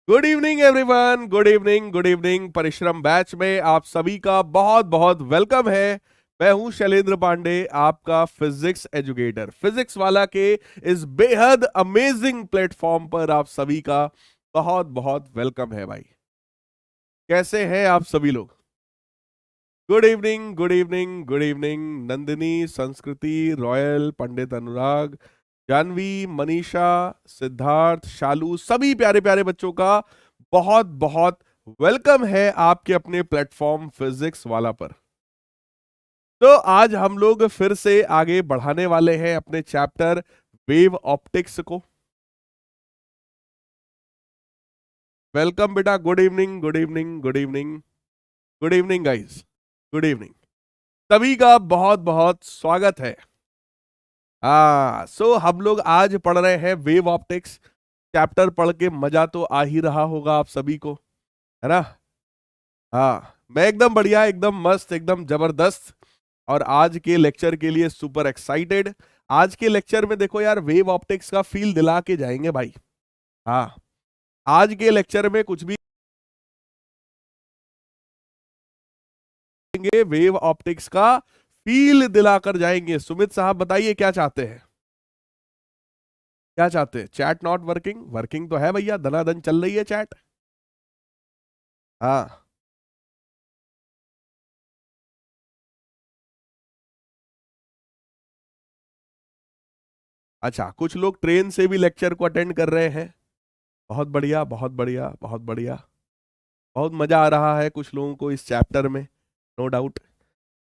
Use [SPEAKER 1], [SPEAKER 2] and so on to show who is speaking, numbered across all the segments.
[SPEAKER 1] Good evening everyone, good evening, good evening. परिश्रम batch में आप सभी का बहुत बहुत वेलकम है। मैं हूं शैलेंद्र पांडे, आपका फिजिक्स एजुकेटर। फिजिक्स वाला के इस बेहद अमेजिंग प्लेटफॉर्म पर आप सभी का बहुत बहुत वेलकम है भाई। कैसे हैं आप सभी लोग? Good evening, good evening, good evening. Nandini, संस्कृति, रॉयल, पंडित अनुराग, जानवी, मनीषा, सिद्धार्थ, शालू, सभी प्यारे प्यारे बच्चों का बहुत बहुत वेलकम है आपके अपने प्लेटफॉर्म फिजिक्स वाला पर। तो आज हम लोग फिर से आगे बढ़ाने वाले हैं अपने चैप्टर वेव ऑप्टिक्स को। वेलकम बेटा, good evening, good evening, good evening, good evening guys, good evening. सभी का बहुत बहुत स्वागत है। सो हम लोग आज पढ़ रहे हैं वेव ऑप्टिक्स। चैप्टर पढ़ के मजा तो आ ही रहा होगा आप सभी को, है ना? मैं एकदम बढ़िया, एकदम मस्त, एकदम जबरदस्त। और आज के लेक्चर के लिए सुपर एक्साइटेड। आज के लेक्चर में देखो यार, वेव ऑप्टिक्स का फील दिला के जाएंगे भाई। हाँ, आज के लेक्चर में कुछ भी वेव ऑप्टिक्स का फील दिलाकर जाएंगे। सुमित साहब बताइए क्या चाहते हैं? क्या चाहते हैं? Chat not working? वर्किंग तो है भैया, धनाधन चल रही है चैट। हाँ, अच्छा, कुछ लोग ट्रेन से भी लेक्चर को अटेंड कर रहे हैं। बहुत बढ़िया, बहुत बढ़िया, बहुत बढ़िया। बहुत मजा आ रहा है कुछ लोगों को इस चैप्टर में, नो डाउट।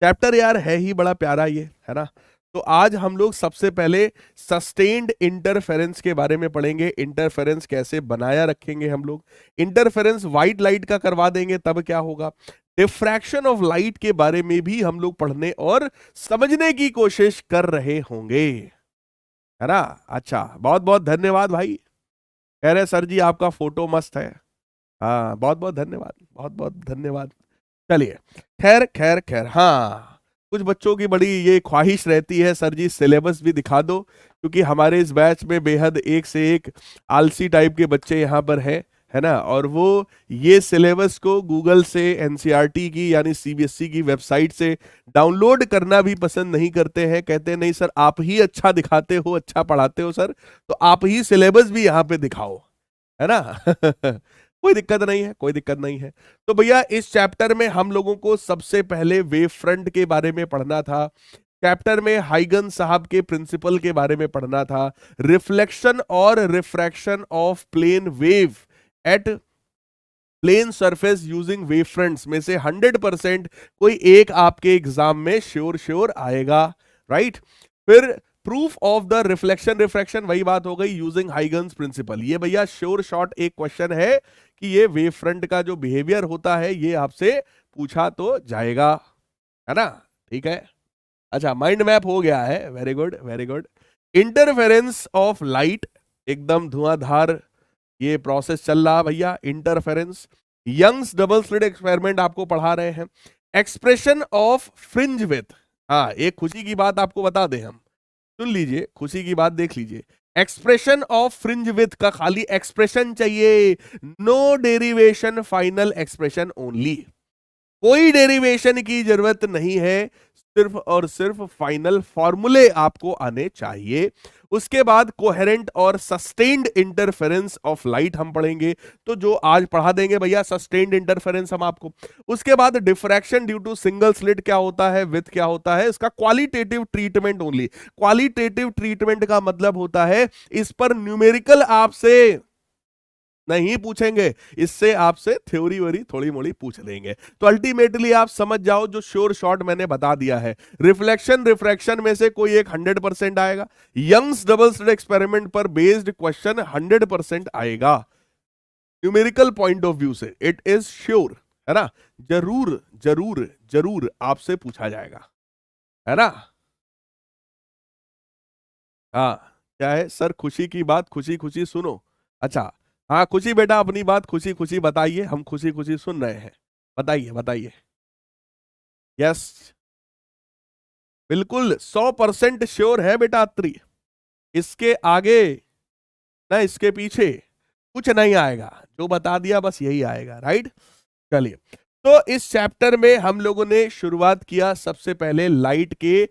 [SPEAKER 1] चैप्टर यार है ही बड़ा प्यारा ये, है ना? तो आज हम लोग सबसे पहले सस्टेन्ड इंटरफेरेंस के बारे में पढ़ेंगे। इंटरफेरेंस कैसे बनाया रखेंगे हम लोग। इंटरफेरेंस व्हाइट लाइट का करवा देंगे तब क्या होगा। डिफ्रैक्शन ऑफ लाइट के बारे में भी हम लोग पढ़ने और समझने की कोशिश कर रहे होंगे, है ना? अच्छा, बहुत बहुत धन्यवाद भाई। कह रहे सर जी आपका फोटो मस्त है। हाँ, बहुत बहुत धन्यवाद, बहुत बहुत धन्यवाद। चलिए, खैर खैर खैर, हाँ, कुछ बच्चों की बड़ी ये ख्वाहिश रहती है, सर जी सिलेबस भी दिखा दो, क्योंकि हमारे इस बैच में बेहद एक से एक आलसी टाइप के बच्चे यहाँ पर हैं, है ना? और वो ये सिलेबस को गूगल से, एनसीईआरटी की यानी सीबीएसई की वेबसाइट से डाउनलोड करना भी पसंद नहीं करते हैं। कहते हैं नहीं सर, आप ही अच्छा दिखाते हो, अच्छा पढ़ाते हो सर, तो आप ही सिलेबस भी यहाँ पे दिखाओ, है ना? कोई दिक्कत नहीं है, कोई दिक्कत नहीं है। तो भैया इस चैप्टर में हम लोगों को सबसे पहले वेव फ्रंट के बारे में पढ़ना था। चैप्टर में हाइगन साहब के प्रिंसिपल के बारे में पढ़ना था। रिफ्लेक्शन और refraction of plane wave at plane surface using wave fronts में से 100% कोई एक आपके एग्जाम में श्योर श्योर आएगा, राइट? फिर proof of the reflection refraction, वही बात हो गई, यूजिंग हाइगन्स प्रिंसिपल। ये भैया श्योर शॉर्ट एक क्वेश्चन है कि ये वेव फ्रंट का जो बिहेवियर होता है ये आपसे पूछा तो जाएगा, है ना? ठीक है। अच्छा, माइंड मैप हो गया है, very good, very good. Interference of light, एकदम धुआंधार ये प्रोसेस चल रहा भैया। Interference, Young's double slit experiment आपको पढ़ा रहे हैं। एक्सप्रेशन ऑफ फ्रिंज विथ, हाँ, एक खुशी की बात आपको बता दें हम, सुन लीजिए, खुशी की बात देख लीजिए। एक्सप्रेशन ऑफ फ्रिंज विथ का खाली एक्सप्रेशन चाहिए, no derivation, final expression only. कोई डेरिवेशन की जरूरत नहीं है, सिर्फ और सिर्फ फाइनल फॉर्मूले आपको आने चाहिए। उसके बाद कोहेरेंट और सस्टेन्ड इंटरफेरेंस ऑफ लाइट हम पढ़ेंगे, तो जो आज पढ़ा देंगे भैया सस्टेन्ड इंटरफेरेंस हम आपको। उसके बाद diffraction due to single slit क्या होता है, विथ क्या होता है, इसका qualitative treatment only. Qualitative treatment का मतलब होता है इस पर न्यूमेरिकल आपसे नहीं पूछेंगे, इससे आपसे थ्योरी वरी थोड़ी मोड़ी पूछ लेंगे। तो अल्टीमेटली आप समझ जाओ जो श्योर शॉर्ट मैंने बता दिया है, रिफ्लेक्शन रिफ्रैक्शन में से कोई एक 100% आएगा। यंग्स डबल स्लिट एक्सपेरिमेंट पर बेस्ड क्वेश्चन 100% आएगा। न्यूमेरिकल पॉइंट ऑफ व्यू से इट इज श्योर, है ना? जरूर जरूर जरूर आपसे पूछा जाएगा, है ना? हाँ, क्या है सर? खुशी की बात खुशी खुशी सुनो। अच्छा, हाँ खुशी बेटा, अपनी बात खुशी खुशी बताइए, हम खुशी खुशी सुन रहे हैं। बताइए बताइए। यस, बिल्कुल 100% श्योर है बेटा अत्री। इसके आगे ना इसके पीछे कुछ नहीं आएगा, जो बता दिया बस यही आएगा, राइट। चलिए, तो इस चैप्टर में हम लोगों ने शुरुआत किया सबसे पहले लाइट के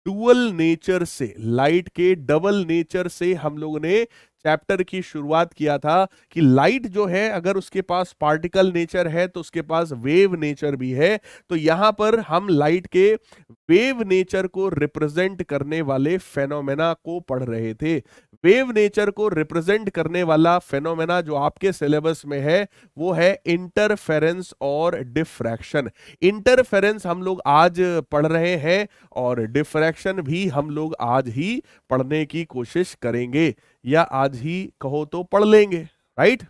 [SPEAKER 1] डुअल नेचर से, लाइट के डबल नेचर से हम लोगों ने चैप्टर की शुरुआत किया था कि लाइट जो है अगर उसके पास पार्टिकल नेचर है तो उसके पास वेव नेचर भी है। तो यहां पर हम लाइट के वेव नेचर को रिप्रेजेंट करने वाले फेनोमेना को पढ़ रहे थे। वेव नेचर को रिप्रेजेंट करने वाला फेनोमेना जो आपके सिलेबस में है वो है इंटरफेरेंस और डिफ्रैक्शन। इंटरफेरेंस हम लोग आज पढ़ रहे हैं और डिफ्रैक्शन भी हम लोग आज ही पढ़ने की कोशिश करेंगे, या आज ही कहो तो पढ़ लेंगे, राइट।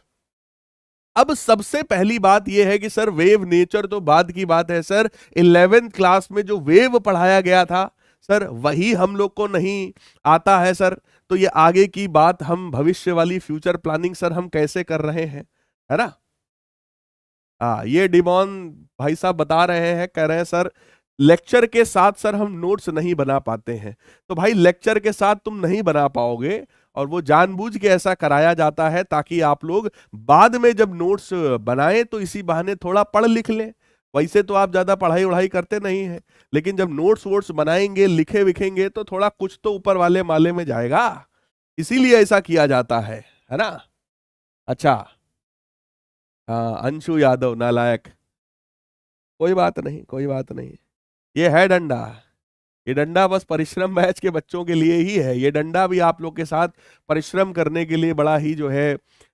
[SPEAKER 1] अब सबसे पहली बात यह है कि सर वेव नेचर तो बाद की बात है सर, 11th क्लास में जो वेव पढ़ाया गया था सर वही हम लोग को नहीं आता है सर। तो ये आगे की बात हम भविष्य वाली फ्यूचर प्लानिंग सर हम कैसे कर रहे हैं, है ना। ये डिमॉन भाई साहब बता रहे हैं, कह रहे हैं सर लेक्चर के साथ सर हम नोट्स नहीं बना पाते हैं। तो भाई लेक्चर के साथ तुम नहीं बना पाओगे, और वो जानबूझ के ऐसा कराया जाता है ताकि आप लोग बाद में जब नोट्स बनाएं तो इसी बहाने थोड़ा पढ़ लिख लें। वैसे तो आप ज्यादा पढ़ाई वढ़ाई करते नहीं हैं, लेकिन जब नोट्स वोट्स बनाएंगे लिखे विखेंगे तो थोड़ा कुछ तो ऊपर वाले माले में जाएगा, इसीलिए ऐसा किया जाता है ना। अच्छा, हाँ अंशु यादव नालायक, कोई बात नहीं कोई बात नहीं, ये है डंडा, ये डंडा बस परिश्रम बैच के बच्चों के लिए ही है। ये डंडा भी आप लोग के साथ परिश्रम करने के लिए बड़ा ही जो है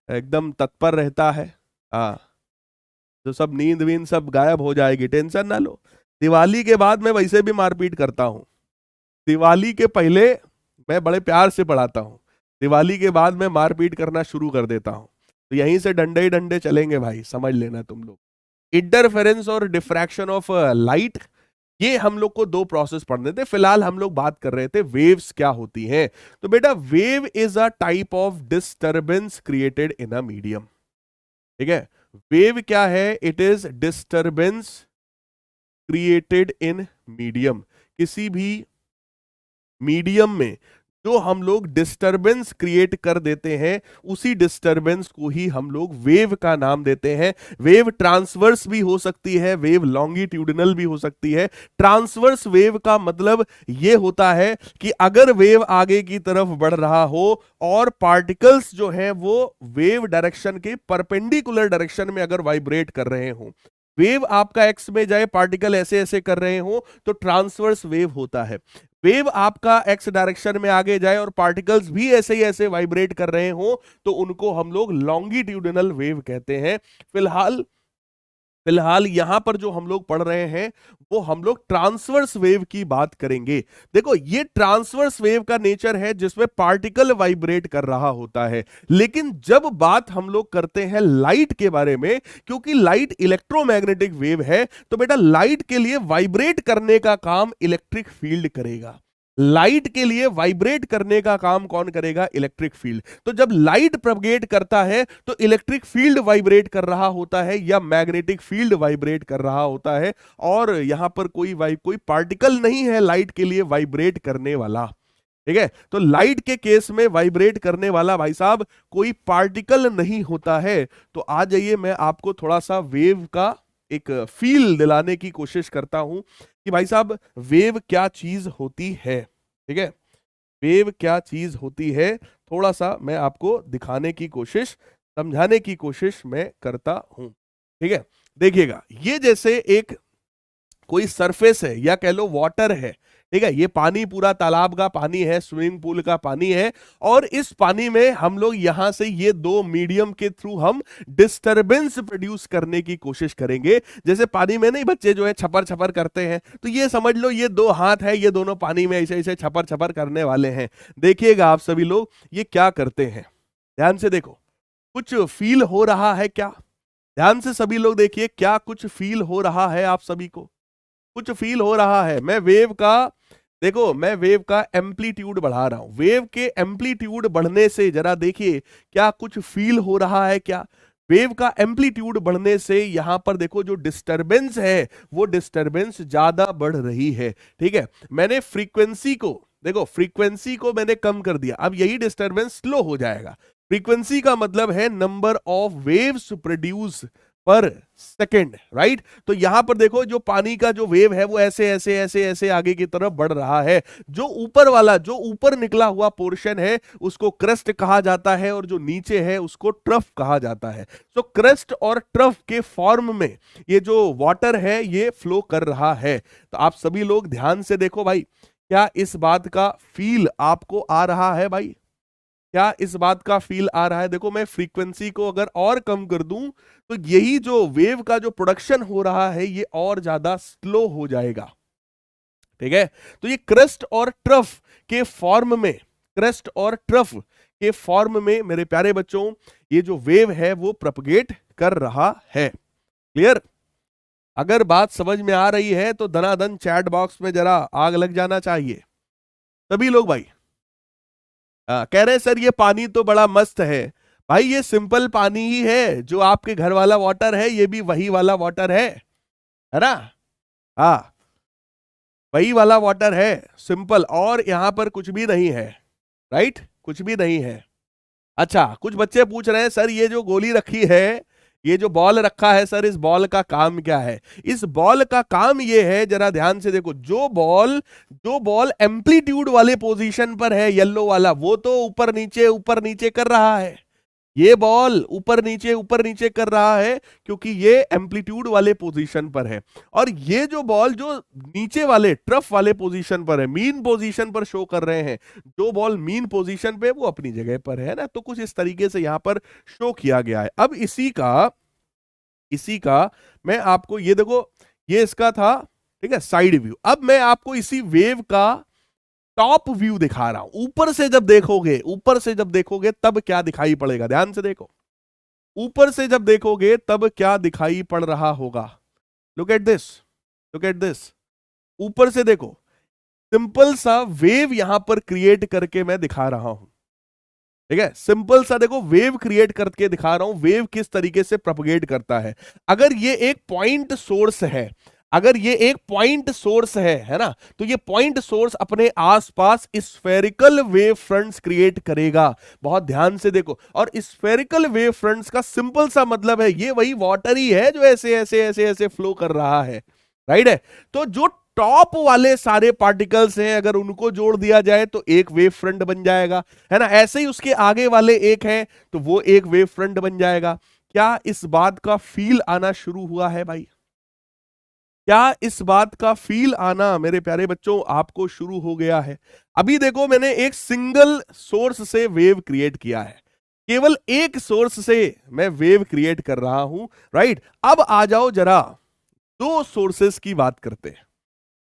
[SPEAKER 1] एकदम तत्पर रहता है। हाँ, तो सब नींद वींद सब गायब हो जाएगी, टेंशन ना लो। दिवाली के बाद मैं वैसे भी मारपीट करता हूँ, दिवाली के पहले मैं बड़े प्यार से पढ़ाता हूँ, दिवाली के बाद मैं मारपीट करना शुरू कर देता हूँ। तो यहीं से डंडे ही डंडे चलेंगे भाई, समझ लेना तुम लोग। इंटरफेरेंस और डिफ्रैक्शन ऑफ लाइट, ये हम लोग को दो प्रोसेस पढ़ने थे। फिलहाल हम लोग बात कर रहे थे वेव्स क्या होती हैं। तो बेटा wave is a type of disturbance created in a medium, ठीक है। वेव क्या है, it is disturbance created in medium. किसी भी मीडियम में जो हम लोग डिस्टरबेंस क्रिएट कर देते हैं उसी डिस्टरबेंस को ही हम लोग वेव का नाम देते हैं। वेव ट्रांसवर्स भी हो सकती है, वेव लॉन्गिट्यूडिनल भी हो सकती है। ट्रांसवर्स वेव का मतलब यह होता है कि अगर वेव आगे की तरफ बढ़ रहा हो और पार्टिकल्स जो है वो वेव डायरेक्शन के परपेंडिकुलर डायरेक्शन में अगर वाइब्रेट कर रहे हो, वेव आपका एक्स में जाए पार्टिकल ऐसे ऐसे कर रहे हो तो ट्रांसवर्स वेव होता है। वेव आपका एक्स डायरेक्शन में आगे जाए और पार्टिकल्स भी ऐसे ही ऐसे वाइब्रेट कर रहे हो तो उनको हम लोग लॉन्गिट्यूडिनल वेव कहते हैं। फिलहाल यहां पर जो हम लोग पढ़ रहे हैं वो हम लोग ट्रांसवर्स वेव की बात करेंगे। देखो ये ट्रांसवर्स वेव का नेचर है जिसमें पार्टिकल वाइब्रेट कर रहा होता है। लेकिन जब बात हम लोग करते हैं लाइट के बारे में, क्योंकि लाइट इलेक्ट्रोमैग्नेटिक वेव है, तो बेटा लाइट के लिए वाइब्रेट करने का काम इलेक्ट्रिक फील्ड करेगा। लाइट के लिए वाइब्रेट करने का काम कौन करेगा, इलेक्ट्रिक फील्ड। तो जब लाइट प्रोपगेट करता है तो इलेक्ट्रिक फील्ड वाइब्रेट कर रहा होता है या मैग्नेटिक फील्ड वाइब्रेट कर रहा होता है, और यहां पर कोई पार्टिकल नहीं है लाइट के लिए वाइब्रेट करने वाला, ठीक है। तो लाइट के केस में वाइब्रेट करने वाला भाई साहब कोई पार्टिकल नहीं होता है। तो आ जाइए मैं आपको थोड़ा सा वेव का एक फील दिलाने की कोशिश करता हूं कि भाई साहब वेव क्या चीज होती है, ठीक है। वेव क्या चीज होती है थोड़ा सा मैं आपको दिखाने की कोशिश, समझाने की कोशिश मैं करता हूं, ठीक है। देखिएगा, ये जैसे एक कोई सरफेस है या कह लो वाटर है, ठीक है। ये पानी पूरा तालाब का पानी है, स्विमिंग पूल का पानी है, और इस पानी में हम लोग यहां से ये दो मीडियम के थ्रू हम डिस्टरबेंस प्रोड्यूस करने की कोशिश करेंगे। जैसे पानी में नहीं बच्चे जो है छपर छपर करते हैं, तो ये समझ लो ये दो हाथ है, ये दोनों पानी में ऐसे ऐसे छपर छपर करने वाले हैं। देखिएगा आप सभी लोग ये क्या करते हैं, ध्यान से देखो। कुछ फील हो रहा है क्या, ध्यान से सभी लोग देखिए, क्या कुछ फील हो रहा है आप सभी को, कुछ फील हो रहा है। मैं वेव का एम्पलीट्यूड बढ़ा रहा हूं, वेव के एम्पलीट्यूड बढ़ने से जरा देखिए क्या कुछ फील हो रहा है क्या। वेव का एम्पलीट्यूड बढ़ने से यहां पर देखो जो डिस्टरबेंस है वो डिस्टरबेंस ज्यादा बढ़ रही है, ठीक है। मैंने फ्रीक्वेंसी को मैंने कम कर दिया, अब यही डिस्टरबेंस स्लो हो जाएगा। फ्रीक्वेंसी का मतलब है नंबर ऑफ वेव्स प्रोड्यूस पर सेकेंड, राइट। तो यहां पर देखो जो पानी का जो वेव है वो ऐसे ऐसे ऐसे ऐसे आगे की तरफ बढ़ रहा है। जो ऊपर वाला, जो ऊपर निकला हुआ पोर्शन है उसको क्रस्ट कहा जाता है और जो नीचे है उसको ट्रफ कहा जाता है। तो क्रस्ट और ट्रफ के फॉर्म में ये जो वाटर है ये फ्लो कर रहा है। तो आप सभी लोग ध्यान से देखो भाई, क्या इस बात का फील आपको आ रहा है भाई? क्या इस बात का फील आ रहा है? देखो मैं फ्रीक्वेंसी को अगर और कम कर दूं तो यही जो वेव का जो प्रोडक्शन हो रहा है ये और ज्यादा स्लो हो जाएगा, ठीक है। तो ये क्रस्ट और ट्रफ के फॉर्म में, क्रस्ट और ट्रफ के फॉर्म में मेरे प्यारे बच्चों ये जो वेव है वो प्रोपगेट कर रहा है। क्लियर? अगर बात समझ में आ रही है तो धनाधन चैट बॉक्स में जरा आग लग जाना चाहिए सभी लोग भाई। कह रहे हैं सर ये पानी तो बड़ा मस्त है। भाई ये सिंपल पानी ही है, जो आपके घर वाला वाटर है ये भी वही वाला वाटर है ना? हाँ, वही वाला वाटर है, सिंपल, और यहां पर कुछ भी नहीं है, राइट, कुछ भी नहीं है। अच्छा, कुछ बच्चे पूछ रहे हैं सर ये जो गोली रखी है, ये जो बॉल रखा है सर, इस बॉल का काम क्या है? इस बॉल का काम ये है, जरा ध्यान से देखो, जो बॉल एम्पलीट्यूड वाले पोजीशन पर है येलो वाला, वो तो ऊपर नीचे कर रहा है। ये बॉल ऊपर नीचे कर रहा है क्योंकि ये एम्पलीट्यूड वाले पोजीशन पर है। और ये जो बॉल जो नीचे वाले ट्रफ वाले पोजीशन पर है, मीन पोजीशन पर शो कर रहे हैं, जो बॉल मीन पोजीशन पे वो अपनी जगह पर है ना। तो कुछ इस तरीके से यहां पर शो किया गया है। अब इसी का मैं आपको, ये देखो, ये इसका था, ठीक है, साइड व्यू। अब मैं आपको इसी वेव का टॉप व्यू दिखा रहा हूं। ऊपर से जब देखोगे तब क्या दिखाई पड़ेगा, ध्यान से देखो। ऊपर से जब देखोगे तब क्या दिखाई पड़ रहा होगा। लुक एट दिस, ऊपर से देखो, सिंपल सा वेव यहां पर क्रिएट करके मैं दिखा रहा हूं, ठीक है। सिंपल सा देखो, वेव क्रिएट करके दिखा रहा हूं, वेव किस तरीके से प्रोपगेट करता है। अगर ये एक पॉइंट सोर्स है ना, तो ये पॉइंट सोर्स अपने आसपास स्फेरिकल वेव फ्रंट्स क्रिएट करेगा। बहुत ध्यान से देखो, और स्फेरिकल वेव फ्रंट्स का सिंपल सा मतलब है ये वही वाटर ही है जो ऐसे ऐसे ऐसे ऐसे फ्लो कर रहा है, राइट है। तो जो टॉप वाले सारे पार्टिकल्स हैं, अगर उनको जोड़ दिया जाए तो एक वेव फ्रंट बन जाएगा, है ना। ऐसे ही उसके आगे वाले एक हैं तो वो एक वेव फ्रंट बन जाएगा। क्या इस बात का फील आना शुरू हुआ है भाई? क्या इस बात का फील आना मेरे प्यारे बच्चों आपको शुरू हो गया है? अभी देखो, मैंने एक सिंगल सोर्स से वेव क्रिएट किया है, केवल एक सोर्स से मैं वेव क्रिएट कर रहा हूं, राइट। अब आ जाओ जरा दो सोर्सेस की बात करते हैं।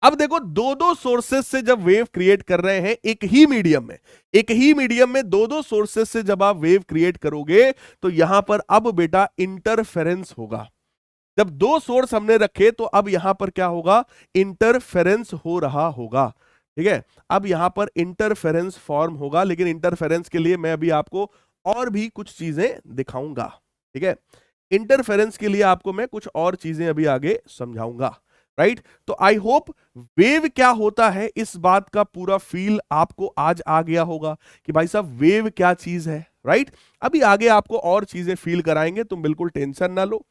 [SPEAKER 1] अब देखो, दो सोर्सेस से जब वेव क्रिएट कर रहे हैं एक ही मीडियम में दो सोर्सेस से जब आप वेव क्रिएट करोगे तो यहां पर अब बेटा इंटरफेरेंस होगा। जब दो सोर्स हमने रखे तो अब यहां पर क्या होगा? इंटरफेरेंस हो रहा होगा, ठीक है। अब यहां पर इंटरफेरेंस फॉर्म होगा, लेकिन इंटरफेरेंस के लिए मैं अभी आपको और भी कुछ चीजें दिखाऊंगा, ठीक है। इंटरफेरेंस के लिए आपको मैं कुछ और चीजें अभी आगे समझाऊंगा, राइट। तो आई होप वेव क्या होता है इस बात का पूरा फील आपको आज आ गया होगा कि भाई साहब वेव क्या चीज है, राइट। अभी आगे आपको और चीजें फील कराएंगे, तुम बिल्कुल टेंशन ना लो,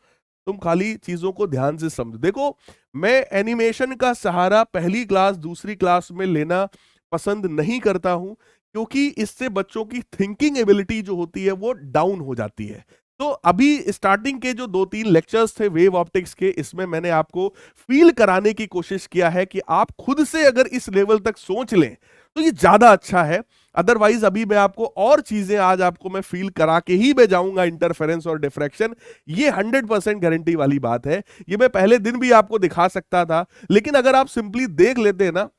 [SPEAKER 1] तुम खाली चीजों को ध्यान से समझो। देखो, मैं एनिमेशन का सहारा पहली क्लास दूसरी क्लास में लेना पसंद नहीं करता हूं, क्योंकि इससे बच्चों की थिंकिंग एबिलिटी जो होती है वो डाउन हो जाती है। तो अभी स्टार्टिंग के जो 2-3 लेक्चर्स थे वेव ऑप्टिक्स के, इसमें मैंने आपको फील कराने की कोशिश किया है कि आप खुद से अगर इस लेवल तक सोच लें तो ये ज्यादा अच्छा है। अदरवाइज अभी मैं आपको और चीजें आज आपको मैं फील करा के ही मैं जाऊंगा, इंटरफेरेंस और डिफ्रैक्शन, ये 100% गारंटी वाली बात है। ये मैं पहले दिन भी आपको दिखा सकता था, लेकिन अगर आप सिंपली देख लेते ना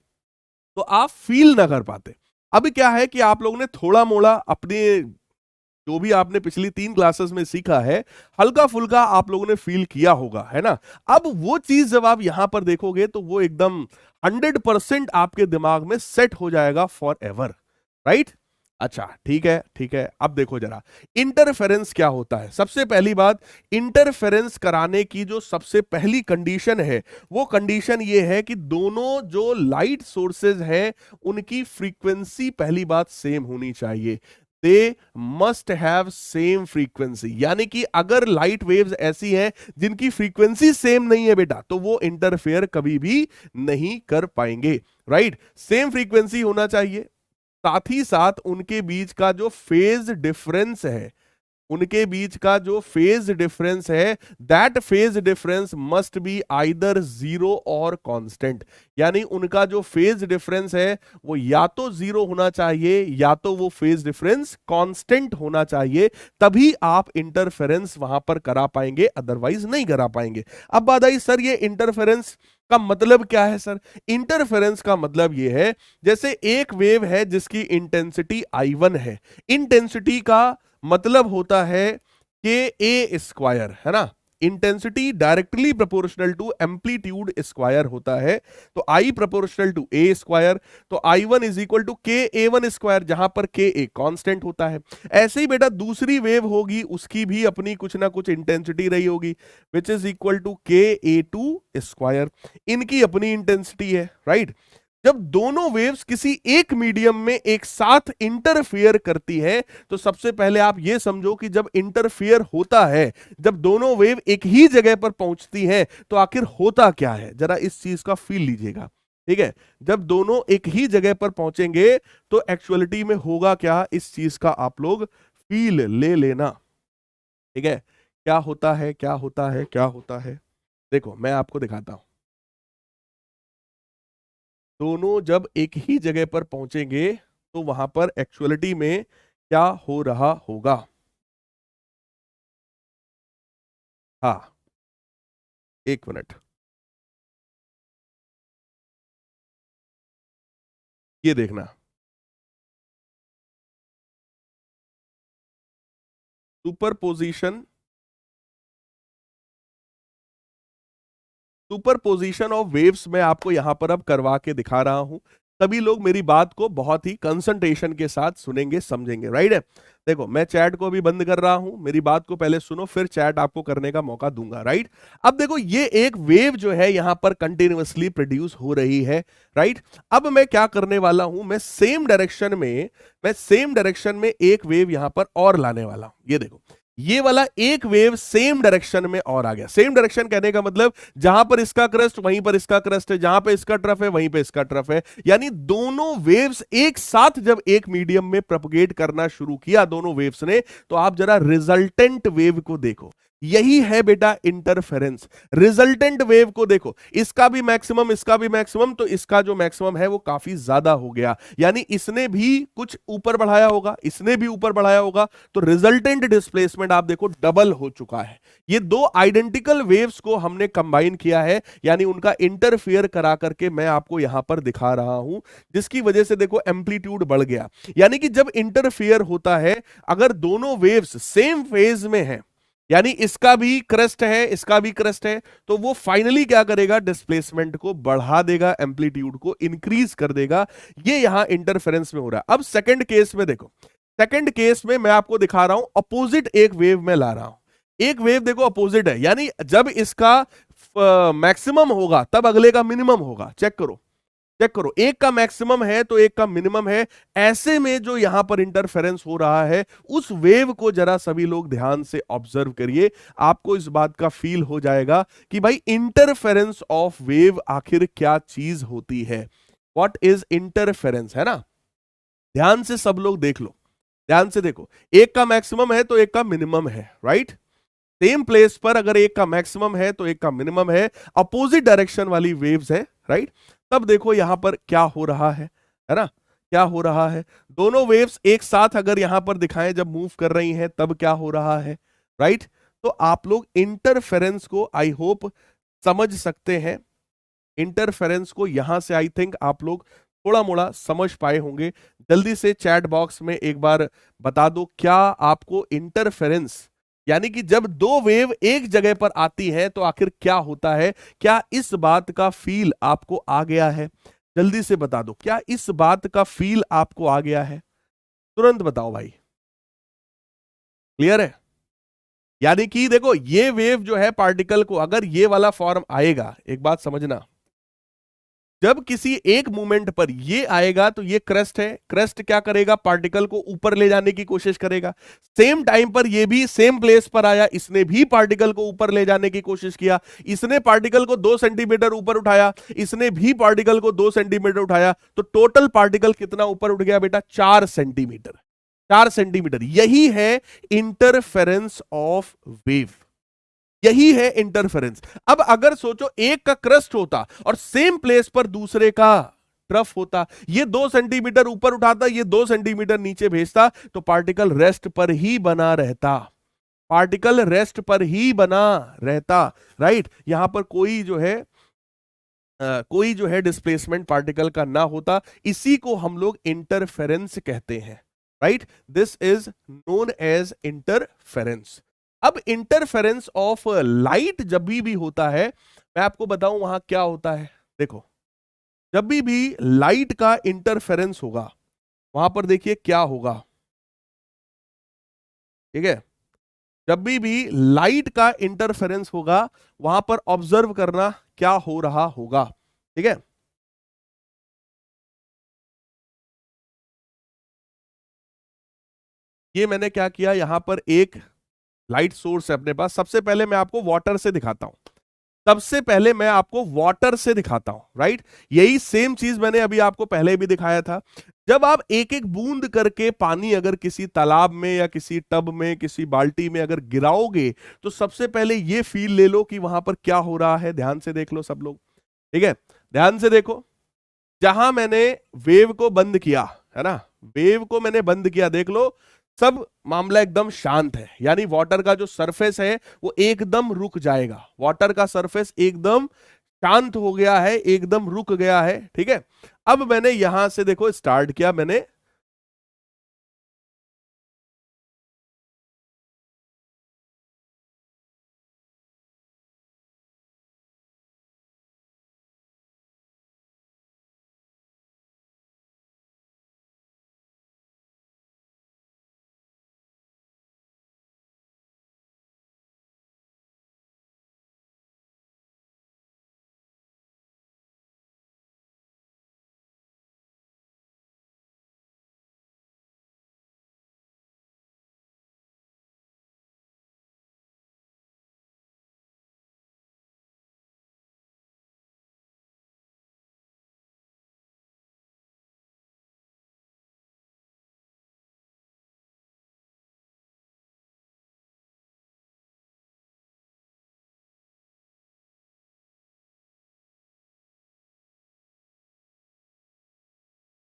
[SPEAKER 1] तो आप फील ना कर पाते। अभी क्या है कि आप लोगों ने थोड़ा मोड़ा अपने जो भी आपने पिछली 3 क्लासेस में सीखा है, हल्का फुल्का आप लोगों ने फील किया होगा, है ना। अब वो चीज जब आप यहां पर देखोगे तो वो एकदम 100% आपके दिमाग में सेट हो जाएगा फॉर एवर, राइट। अच्छा, ठीक है। अब देखो जरा इंटरफेरेंस क्या होता है। सबसे पहली बात, इंटरफेरेंस कराने की जो सबसे पहली कंडीशन है वो कंडीशन ये है कि दोनों जो लाइट सोर्सेज हैं उनकी फ्रीक्वेंसी पहली बात सेम होनी चाहिए। They must have same frequency, यानी कि अगर लाइट वेव्स ऐसी हैं जिनकी फ्रीक्वेंसी सेम नहीं है बेटा, तो वो इंटरफेयर कभी भी नहीं कर पाएंगे, राइट। सेम फ्रीक्वेंसी होना चाहिए, साथ ही साथ उनके बीच का जो फेज डिफरेंस है, उनके बीच का जो फेज डिफरेंस है, that phase difference must be either zero और कांस्टेंट, यानी उनका जो फेज डिफरेंस है वो या तो जीरो होना चाहिए या तो वो फेज डिफरेंस कांस्टेंट होना चाहिए, तभी आप इंटरफेरेंस वहां पर करा पाएंगे, अदरवाइज नहीं करा पाएंगे। अब बात आई सर ये इंटरफेरेंस का मतलब क्या है सर? इंटरफेरेंस का मतलब ये है जैसे एक वेव है जिसकी इंटेंसिटी I1 है, इंटेंसिटी का मतलब होता है के ए स्क्वायर, है ना। Intensity directly proportional to amplitude square होता है, तो I proportional to A square, तो I1 इज इक्वल टू के A1 स्क्वायर, जहां पर के ए कांस्टेंट होता है। ऐसे ही बेटा दूसरी वेव होगी, उसकी भी अपनी कुछ ना कुछ इंटेंसिटी रही होगी, विच इज इक्वल टू के A2 स्क्वायर, इनकी अपनी इंटेंसिटी है, राइट। जब दोनों वेव्स किसी एक मीडियम में एक साथ इंटरफियर करती है, तो सबसे पहले आप यह समझो कि जब इंटरफियर होता है, जब दोनों वेव एक ही जगह पर पहुंचती हैं, तो आखिर होता क्या है, जरा इस चीज का फील लीजिएगा, ठीक है। जब दोनों एक ही जगह पर पहुंचेंगे तो एक्चुअलिटी में होगा क्या, इस चीज का आप लोग फील ले लेना, ठीक है। क्या होता है, क्या होता है, क्या होता है, देखो मैं आपको दिखाता हूं। दोनों जब एक ही जगह पर पहुंचेंगे तो वहां पर एक्चुअलिटी में क्या हो रहा होगा। हाँ, एक मिनट, ये देखना, सुपरपोजिशन, सुपरपोजिशन ऑफ वेव्स मैं आपको यहां पर अब करवा के दिखा रहा हूं। सभी लोग मेरी बात को बहुत ही कंसंट्रेशन के साथ सुनेंगे, समझेंगे, राइट है। देखो मैं चैट को भी बंद कर रहा हूं, मेरी बात को पहले सुनो, फिर चैट आपको करने का मौका दूंगा, राइट। अब देखो ये एक वेव जो है यहां पर कंटिन्यूअसली प्रोड्यूस हो रही है, राइट। अब मैं क्या करने वाला हूं, मैं सेम डायरेक्शन में एक वेव यहां पर और लाने वाला हूं। ये देखो ये वाला एक वेव सेम डायरेक्शन में और आ गया। सेम डायरेक्शन कहने का मतलब जहां पर इसका क्रस्ट वहीं पर इसका क्रस्ट है, जहां पे इसका ट्रफ है वहीं पे इसका ट्रफ है, यानी दोनों वेव्स एक साथ जब एक मीडियम में प्रोपगेट करना शुरू किया दोनों वेव्स ने, तो आप जरा रिजल्टेंट वेव को देखो, यही है बेटा इंटरफेरेंस। रिजल्टेंट वेव को देखो, इसका भी मैक्सिमम इसका भी मैक्सिमम, तो इसका जो मैक्सिमम है वो काफी ज्यादा हो गया, यानी इसने भी कुछ ऊपर बढ़ाया होगा, इसने भी ऊपर बढ़ाया होगा, तो रिजल्टेंट डिस्प्लेसमेंट आप देखो डबल हो चुका है। ये दो आइडेंटिकल वेव्स को हमने कंबाइन किया है, यानी उनका इंटरफियर करा करके मैं आपको यहां पर दिखा रहा हूं, जिसकी वजह से देखो एम्पलीट्यूड बढ़ गया। यानी कि जब इंटरफियर होता है, अगर दोनों वेव्स सेम फेज में हैं, यानी इसका भी क्रस्ट है इसका भी क्रस्ट है, तो वो फाइनली क्या करेगा, डिस्प्लेसमेंट को बढ़ा देगा, एम्पलीट्यूड को इंक्रीज कर देगा। ये यहां इंटरफेरेंस में हो रहा है। अब सेकंड केस में देखो, सेकंड केस में मैं आपको दिखा रहा हूं अपोजिट एक वेव में ला रहा हूं। एक वेव देखो अपोजिट है, यानी जब इसका मैक्सिमम होगा तब अगले का मिनिमम होगा। चेक करो, चेक करो, एक का मैक्सिमम है तो एक का मिनिमम है। ऐसे में जो यहां पर इंटरफेरेंस हो रहा है, उस वेव को जरा सभी लोग ध्यान से ऑब्जर्व करिए, आपको इस बात का फील हो जाएगा कि भाई इंटरफेरेंस ऑफ वेव आखिर क्या चीज होती है। व्हाट इज इंटरफेरेंस, है ना। ध्यान से सब लोग देख लो, ध्यान से देखो, एक का मैक्सिमम है तो एक का मिनिमम है, राइट। सेम प्लेस पर अगर एक का मैक्सिमम है तो एक का मिनिमम है, अपोजिट डायरेक्शन वाली वेव्स है, राइट। तब देखो यहां पर क्या हो रहा है ना, क्या हो रहा है। दोनों वेव्स एक साथ अगर यहां पर दिखाएं जब मूव कर रही हैं तब क्या हो रहा है, राइट। तो आप लोग इंटरफेरेंस को आई होप समझ सकते हैं। इंटरफेरेंस को यहां से आई थिंक आप लोग थोड़ा मोड़ा समझ पाए होंगे। जल्दी से चैट बॉक्स में एक बार बता दो, क्या आपको इंटरफेरेंस यानी कि जब दो वेव एक जगह पर आती है तो आखिर क्या होता है, क्या इस बात का फील आपको आ गया है? जल्दी से बता दो, क्या इस बात का फील आपको आ गया है? तुरंत बताओ भाई, क्लियर है? यानी कि देखो ये वेव जो है पार्टिकल को, अगर ये वाला फॉर्म आएगा, एक बात समझना, जब किसी एक मूवमेंट पर ये आएगा तो ये क्रेस्ट है, क्रेस्ट क्या करेगा, पार्टिकल को ऊपर ले जाने की कोशिश करेगा। सेम टाइम पर ये भी सेम प्लेस पर आया, इसने भी पार्टिकल को ऊपर ले जाने की कोशिश किया, इसने पार्टिकल को 2 सेंटीमीटर ऊपर उठाया, इसने भी पार्टिकल को 2 सेंटीमीटर उठाया, तो टोटल पार्टिकल कितना ऊपर उठ गया बेटा, 4 सेंटीमीटर। 4 सेंटीमीटर, यही है इंटरफेरेंस ऑफ वेव, यही है इंटरफेरेंस। अब अगर सोचो एक का क्रस्ट होता और सेम प्लेस पर दूसरे का ट्रफ होता, ये 2 सेंटीमीटर ऊपर उठाता, ये 2 सेंटीमीटर नीचे भेजता, तो पार्टिकल रेस्ट पर ही बना रहता, पार्टिकल रेस्ट पर ही बना रहता, राइट। यहां पर कोई जो है डिस्प्लेसमेंट पार्टिकल का ना होता, इसी को हम लोग इंटरफेरेंस कहते हैं, right. This is known as interference. अब इंटरफेरेंस ऑफ लाइट जब भी होता है, मैं आपको बताऊं वहां क्या होता है। देखो, जब भी लाइट का इंटरफेरेंस होगा, वहां पर देखिए क्या होगा, ठीक है। जब भी लाइट का इंटरफेरेंस होगा, वहां पर ऑब्जर्व करना क्या हो रहा होगा, ठीक है। ये मैंने क्या किया, यहां पर एक लाइट सोर्स है अपने पास। सबसे पहले मैं आपको वाटर से दिखाता हूं, सबसे पहले मैं आपको वाटर से दिखाता हूं, राइट। यही सेम चीज मैंने अभी आपको पहले भी दिखाया था। जब आप एक एक बूंद करके पानी अगर किसी तालाब में या किसी टब में, किसी बाल्टी में अगर गिराओगे, तो सबसे पहले ये फील ले लो कि वहां पर क्या हो रहा है। ध्यान से देख लो सब लोग, ठीक है, ध्यान से देखो। जहां मैंने वेव को बंद किया है ना, वेव को मैंने बंद किया, देख लो सब मामला एकदम शांत है, यानी वाटर का जो सरफेस है वो एकदम रुक जाएगा, वाटर का सरफेस एकदम शांत हो गया है, एकदम रुक गया है, ठीक है। अब मैंने यहां से देखो स्टार्ट किया मैंने,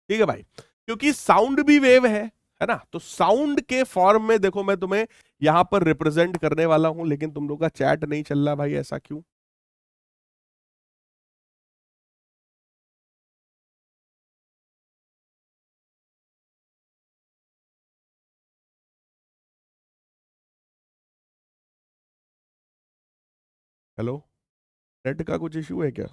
[SPEAKER 1] ठीक है भाई, क्योंकि साउंड भी वेव है ना, तो साउंड के फॉर्म में देखो मैं तुम्हें यहां पर रिप्रेजेंट करने वाला हूं, लेकिन तुम लोग का चैट नहीं चल रहा भाई, ऐसा क्यों। हेलो, नेट का कुछ इशू है क्या,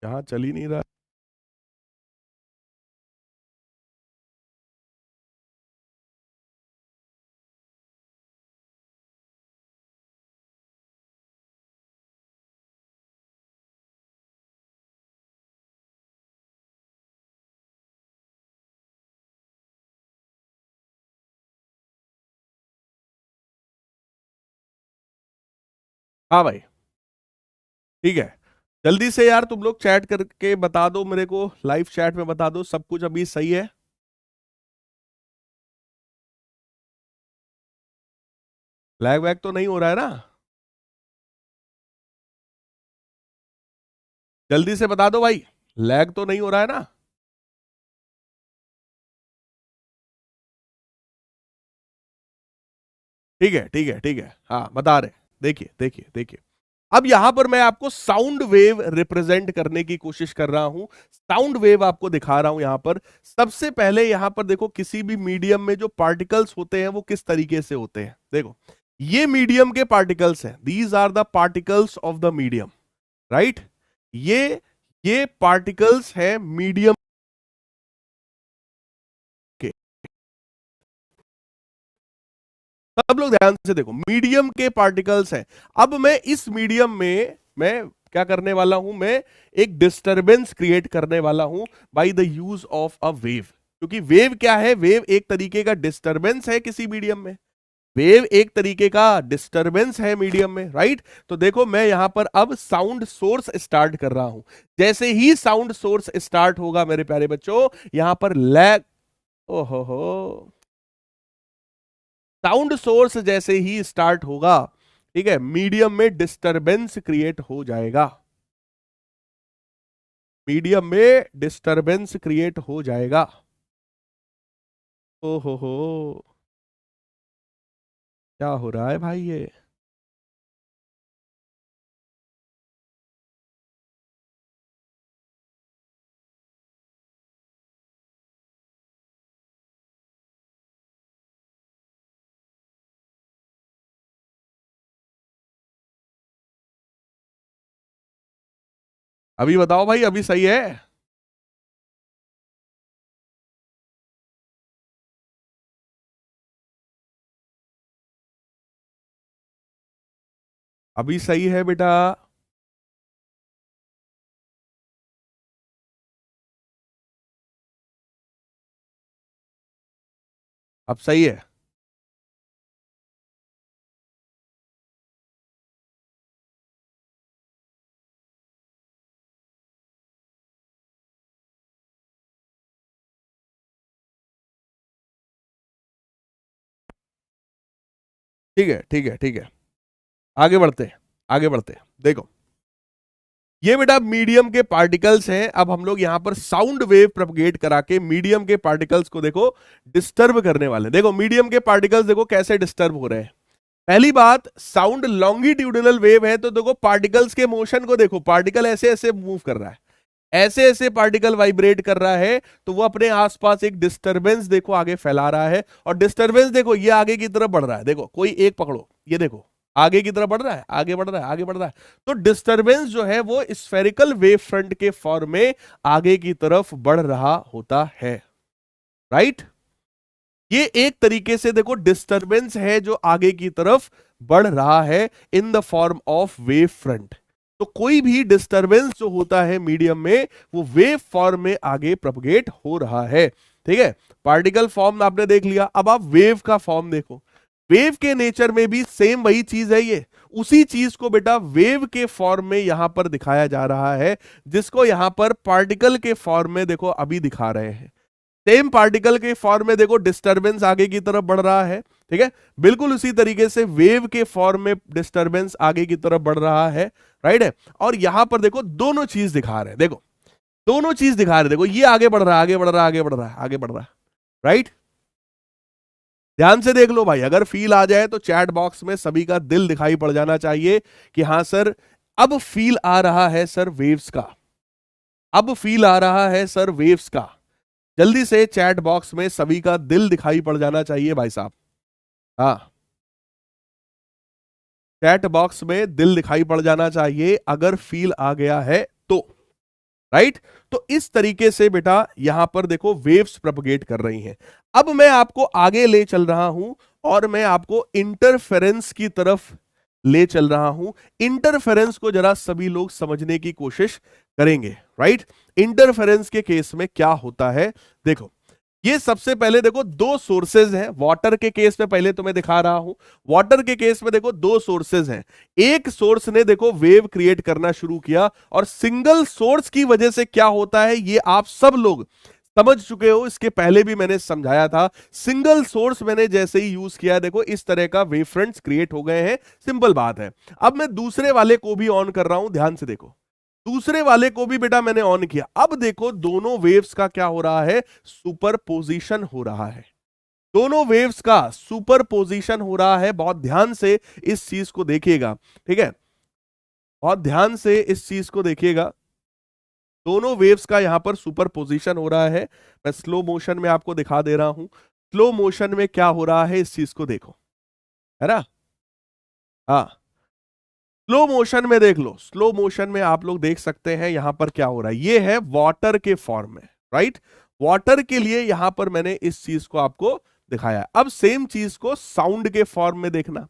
[SPEAKER 1] यहाँ चल ही नहीं रहा। हाँ भाई, ठीक है, जल्दी से यार तुम लोग चैट करके बता दो मेरे को, लाइव चैट में बता दो सब कुछ अभी सही है। लैग वैग तो नहीं हो रहा है ना, जल्दी से बता दो भाई, लैग तो नहीं हो रहा है ना। ठीक है, ठीक है, ठीक है, हाँ बता रहे, देखिए देखिए देखिए। अब यहां पर मैं आपको साउंड वेव रिप्रेजेंट करने की कोशिश कर रहा हूं, साउंड वेव आपको दिखा रहा हूं यहां पर। सबसे पहले यहां पर देखो, किसी भी मीडियम में जो पार्टिकल्स होते हैं वो किस तरीके से होते हैं, देखो ये मीडियम के पार्टिकल्स हैं, these are the particles of the medium, right. ये पार्टिकल्स है मीडियम के, सब लोग ध्यान से देखो, मीडियम के पार्टिकल्स हैं। अब मैं इस मीडियम में मैं क्या करने वाला हूं, मैं एक डिस्टरबेंस क्रिएट करने वाला हूं by the use of a wave. क्योंकि वेव क्या है, वेव एक तरीके का डिस्टरबेंस है किसी मीडियम में, वेव एक तरीके का डिस्टरबेंस है मीडियम में, राइट। तो देखो मैं यहां पर अब साउंड सोर्स स्टार्ट कर रहा हूं। जैसे ही साउंड सोर्स स्टार्ट होगा मेरे प्यारे बच्चों, यहां पर लैग, ओहो, साउंड सोर्स जैसे ही स्टार्ट होगा, ठीक है, मीडियम में डिस्टरबेंस क्रिएट हो जाएगा, मीडियम में डिस्टरबेंस क्रिएट हो जाएगा। ओहो, क्या हो रहा है भाई ये? अभी बताओ भाई, अभी सही है? अभी सही है बेटा? अब सही है? ठीक है, ठीक है, ठीक है, आगे बढ़ते हैं, आगे बढ़ते हैं। देखो ये बेटा मीडियम के पार्टिकल्स हैं। अब हम लोग यहां पर साउंड वेव प्रोपगेट करा के मीडियम के पार्टिकल्स को देखो डिस्टर्ब करने वाले। देखो मीडियम के पार्टिकल्स देखो कैसे डिस्टर्ब हो रहे हैं। पहली बात, साउंड लॉन्गिट्यूडिनल वेव है तो देखो पार्टिकल्स के मोशन को देखो, पार्टिकल ऐसे ऐसे मूव कर रहा है, ऐसे ऐसे पार्टिकल वाइब्रेट कर रहा है, तो वो अपने आसपास एक डिस्टरबेंस देखो आगे फैला रहा है। और डिस्टरबेंस देखो ये आगे की तरफ बढ़ रहा है, देखो कोई एक पकड़ो, ये देखो आगे की तरफ बढ़ रहा है, आगे बढ़ रहा है, आगे बढ़ रहा है। तो डिस्टरबेंस जो है वो स्फेरिकल वेव फ्रंट के फॉर्म में आगे की तरफ बढ़ रहा होता है, राइट। ये एक तरीके से देखो डिस्टरबेंस है जो आगे की तरफ बढ़ रहा है in the form of wave front. तो कोई भी डिस्टरबेंस जो होता है मीडियम में, वो वेव फॉर्म में आगे प्रोपगेट हो रहा है, ठीक है। पार्टिकल फॉर्म आपने देख लिया, अब आप वेव का फॉर्म देखो। वेव के नेचर में भी सेम वही चीज है, ये उसी चीज को बेटा वेव के फॉर्म में यहां पर दिखाया जा रहा है, जिसको यहां पर पार्टिकल के फॉर्म में देखो अभी दिखा रहे हैं। सेम पार्टिकल के फॉर्म में देखो डिस्टरबेंस आगे की तरफ बढ़ रहा है, ठीक है। बिल्कुल उसी तरीके से वेव के फॉर्म में डिस्टरबेंस आगे की तरफ बढ़ रहा है, राइट है। और यहां पर देखो दोनों चीज दिखा रहे हैं, देखो दोनों चीज दिखा रहे हैं, देखो ये आगे बढ़ रहा है, आगे बढ़ रहा है, आगे बढ़ रहा है, आगे बढ़ रहा है, राइट। ध्यान से देख लो भाई, अगर फील आ जाए तो चैट बॉक्स में सभी का दिल दिखाई पड़ जाना चाहिए कि हाँ सर अब फील आ रहा है सर वेव्स का, अब फील आ रहा है सर वेव्स का। जल्दी से चैट बॉक्स में सभी का दिल दिखाई पड़ जाना चाहिए भाई साहब। हाँ, चैट बॉक्स में दिल दिखाई पड़ जाना चाहिए अगर फील आ गया है तो, राइट। तो इस तरीके से बेटा यहां पर देखो वेव्स प्रोपगेट कर रही हैं। अब मैं आपको आगे ले चल रहा हूं और मैं आपको इंटरफेरेंस की तरफ ले चल रहा हूं। इंटरफेरेंस को जरा सभी लोग समझने की कोशिश करेंगे, राइट। इंटरफेरेंस के केस में क्या होता है, देखो ये सबसे पहले देखो दो सोर्सेज हैं। वाटर के केस में पहले तुम्हें दिखा रहा हूं, वाटर के केस में देखो दो सोर्सेज हैं। एक सोर्स ने देखो वेव क्रिएट करना शुरू किया, और सिंगल सोर्स की वजह से क्या होता है ये आप सब लोग समझ चुके हो, इसके पहले भी मैंने समझाया था। सिंगल सोर्स मैंने जैसे ही यूज किया देखो इस तरह का वेव फ्रंट्स क्रिएट हो गए हैं, सिंपल बात है। अब मैं दूसरे वाले को भी ऑन कर रहा हूं, ध्यान से देखो, दूसरे वाले को भी बेटा मैंने ऑन किया। अब देखो दोनों वेव्स का क्या हो रहा है, सुपरपोजिशन हो रहा है, दोनों वेव्स का सुपरपोजिशन हो रहा है। बहुत ध्यान से इस चीज को देखिएगा, ठीक है, बहुत ध्यान से इस चीज को देखिएगा। दोनों वेव्स का यहां पर सुपरपोजिशन हो रहा है। मैं स्लो मोशन में आपको दिखा दे रहा हूं, स्लो मोशन में क्या हो रहा है इस चीज को देखो, है ना। हाँ, स्लो मोशन में देख लो, स्लो मोशन में आप लोग देख सकते हैं यहां पर क्या हो रहा है। ये है वाटर के फॉर्म में, राइट। वाटर के लिए यहां पर मैंने इस चीज को आपको दिखाया है। अब सेम चीज को साउंड के फॉर्म में देखना,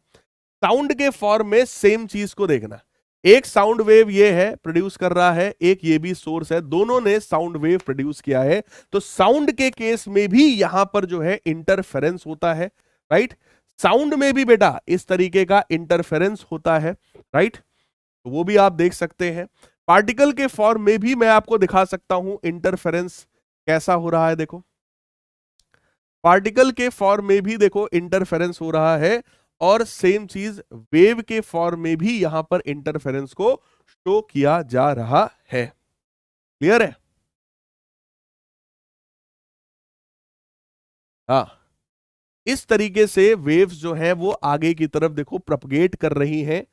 [SPEAKER 1] साउंड के फॉर्म में सेम चीज को देखना। एक साउंड वेव ये है प्रोड्यूस कर रहा है, एक ये भी सोर्स है, दोनों ने साउंड वेव प्रोड्यूस किया है। तो साउंड के केस में भी यहां पर जो है इंटरफेरेंस होता है, राइट। साउंड में भी बेटा इस तरीके का इंटरफेरेंस होता है, राइट। तो वो भी आप देख सकते हैं। पार्टिकल के फॉर्म में भी मैं आपको दिखा सकता हूं इंटरफेरेंस कैसा हो रहा है। देखो पार्टिकल के फॉर्म में भी देखो इंटरफेरेंस हो रहा है, और सेम चीज वेव के फॉर्म में भी यहां पर इंटरफेरेंस को शो किया जा रहा है। क्लियर है? हाँ, इस तरीके से वेव्स जो है वो आगे की तरफ देखो प्रोपगेट कर रही हैं।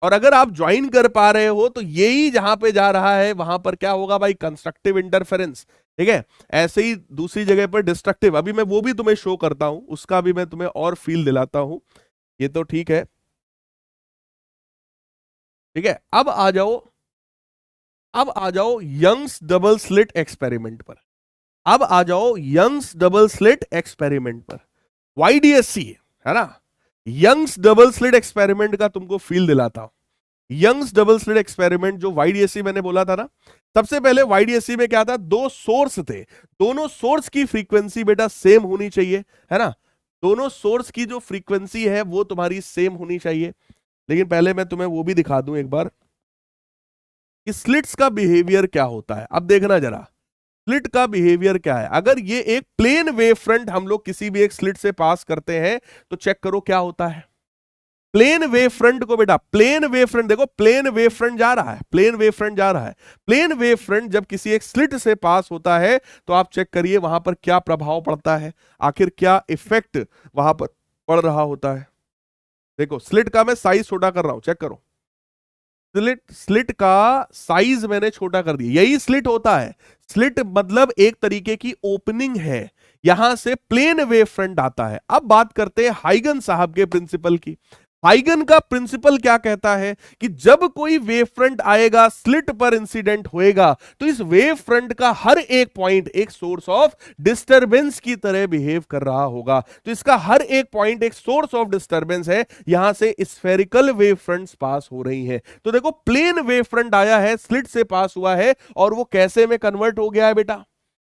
[SPEAKER 1] और अगर आप ज्वाइन कर पा रहे हो तो यही जहां पे जा रहा है वहां पर क्या होगा भाई, कंस्ट्रक्टिव इंटरफेरेंस। ठीक है, ऐसे ही दूसरी जगह पर डिस्ट्रक्टिव, अभी मैं वो भी तुम्हें शो करता हूं, उसका भी मैं तुम्हें और फील दिलाता हूं। ये तो ठीक है, ठीक है। अब आ जाओ यंग्स डबल स्लिट एक्सपेरिमेंट पर। अब आ जाओ यंग्स डबल स्लिट एक्सपेरिमेंट पर, YDSC है ना। यंग्स डबल स्लिट एक्सपेरिमेंट का तुमको फील दिलाता हूं। यंग्स डबल स्लिट एक्सपेरिमेंट जो YDSC मैंने बोला था ना, सबसे पहले YDSC में क्या था, दो सोर्स थे, दोनों सोर्स की फ्रीक्वेंसी बेटा सेम होनी चाहिए, है ना। दोनों सोर्स की जो फ्रीक्वेंसी है वो तुम्हारी सेम होनी चाहिए। लेकिन पहले मैं तुम्हें वो भी दिखा दूं एक बार कि स्लिट्स का बिहेवियर क्या होता है। अब देखना जरा स्लिट का बिहेवियर क्या है। अगर ये एक प्लेन वेव फ्रंट हम लोग किसी भी एक स्लिट से पास करते हैं तो चेक करो क्या होता है। प्लेन वेव फ्रंट को बेटा, प्लेन वेव फ्रंट देखो, प्लेन वेव फ्रंट जा रहा है, प्लेन वेव फ्रंट जा रहा है। प्लेन वेव फ्रंट जब किसी एक स्लिट से पास होता है तो आप चेक करिए वहां पर क्या प्रभाव पड़ता है, आखिर क्या इफेक्ट वहां पर पड़ रहा होता है। देखो स्लिट का मैं साइज छोटा कर रहा हूं, चेक करो। स्लिट का साइज मैंने छोटा कर दिया, यही स्लिट होता है। स्लिट मतलब एक तरीके की ओपनिंग है, यहां से प्लेन वेव फ्रंट आता है। अब बात करते हैं हाइगन साहब के प्रिंसिपल की। हाइगन का प्रिंसिपल क्या कहता है कि जब कोई वेव फ्रंट आएगा, स्लिट पर इंसिडेंट होएगा, तो इस वेव फ्रंट का हर एक पॉइंट एक सोर्स ऑफ डिस्टरबेंस की तरह बिहेव कर रहा होगा। तो इसका हर एक पॉइंट एक सोर्स ऑफ डिस्टरबेंस है, यहां से स्फेरिकल वेव फ्रंट्स पास हो रही हैं। तो देखो प्लेन वेव फ्रंट आया है, स्लिट से पास हुआ है, और वो कैसे में कन्वर्ट हो गया है बेटा,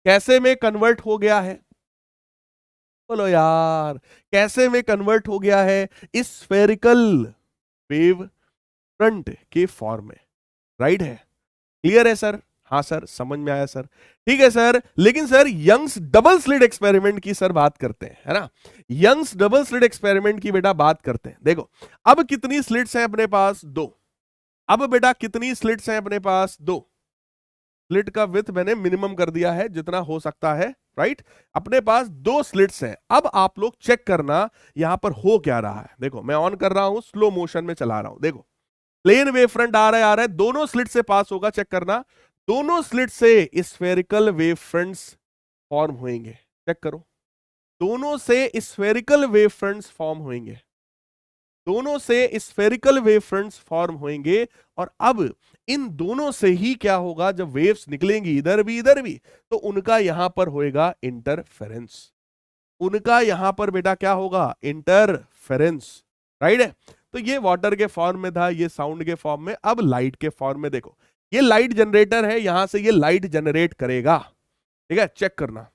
[SPEAKER 1] कैसे में कन्वर्ट हो गया है, बोलो यार, कैसे में कन्वर्ट हो गया है, इस स्फेरिकल वेव फ्रंट के फॉर्म में, राइट है। क्लियर है सर? हाँ सर, समझ में आया सर, ठीक है सर। लेकिन sir Young's double slit experiment की सर बात करते हैं, है ना। यंग्स डबल स्लिट एक्सपेरिमेंट की बेटा बात करते हैं। देखो अब कितनी स्लिट्स हैं अपने पास, दो। अब बेटा कितनी स्लिट्स हैं अपने पास, दो। स्लिट का विड्थ मैंने मिनिमम कर दिया है जितना हो सकता है, राइट। अपने पास दो स्लिट्स हैं। अब आप लोग चेक करना यहां पर हो क्या रहा है। देखो मैं ऑन कर रहा हूं, स्लो मोशन में चला रहा हूं। देखो प्लेन वेव फ्रंट आ रहा है, दोनों स्लिट से पास होगा, चेक करना। दोनों स्लिट से स्फेरिकल वेव फ्रंट्स फॉर्म होंगे, चेक करो। दोनों से स्फेरिकल वेव फ्रंट्स फॉर्म होंगे, दोनों से स्फेरिकल वेव फ्रंट्स फॉर्म होंगे। और अब इन दोनों से ही क्या होगा, जब वेव्स निकलेंगी इधर भी, तो उनका यहां पर होएगा इंटरफेरेंस। उनका यहां पर बेटा क्या होगा, इंटरफेरेंस, राइट है। तो ये वाटर के फॉर्म में था, ये साउंड के फॉर्म में। अब लाइट के फॉर्म में देखो, ये लाइट जनरेटर है, यहां से ये लाइट जनरेट करेगा, ठीक है। चेक करना,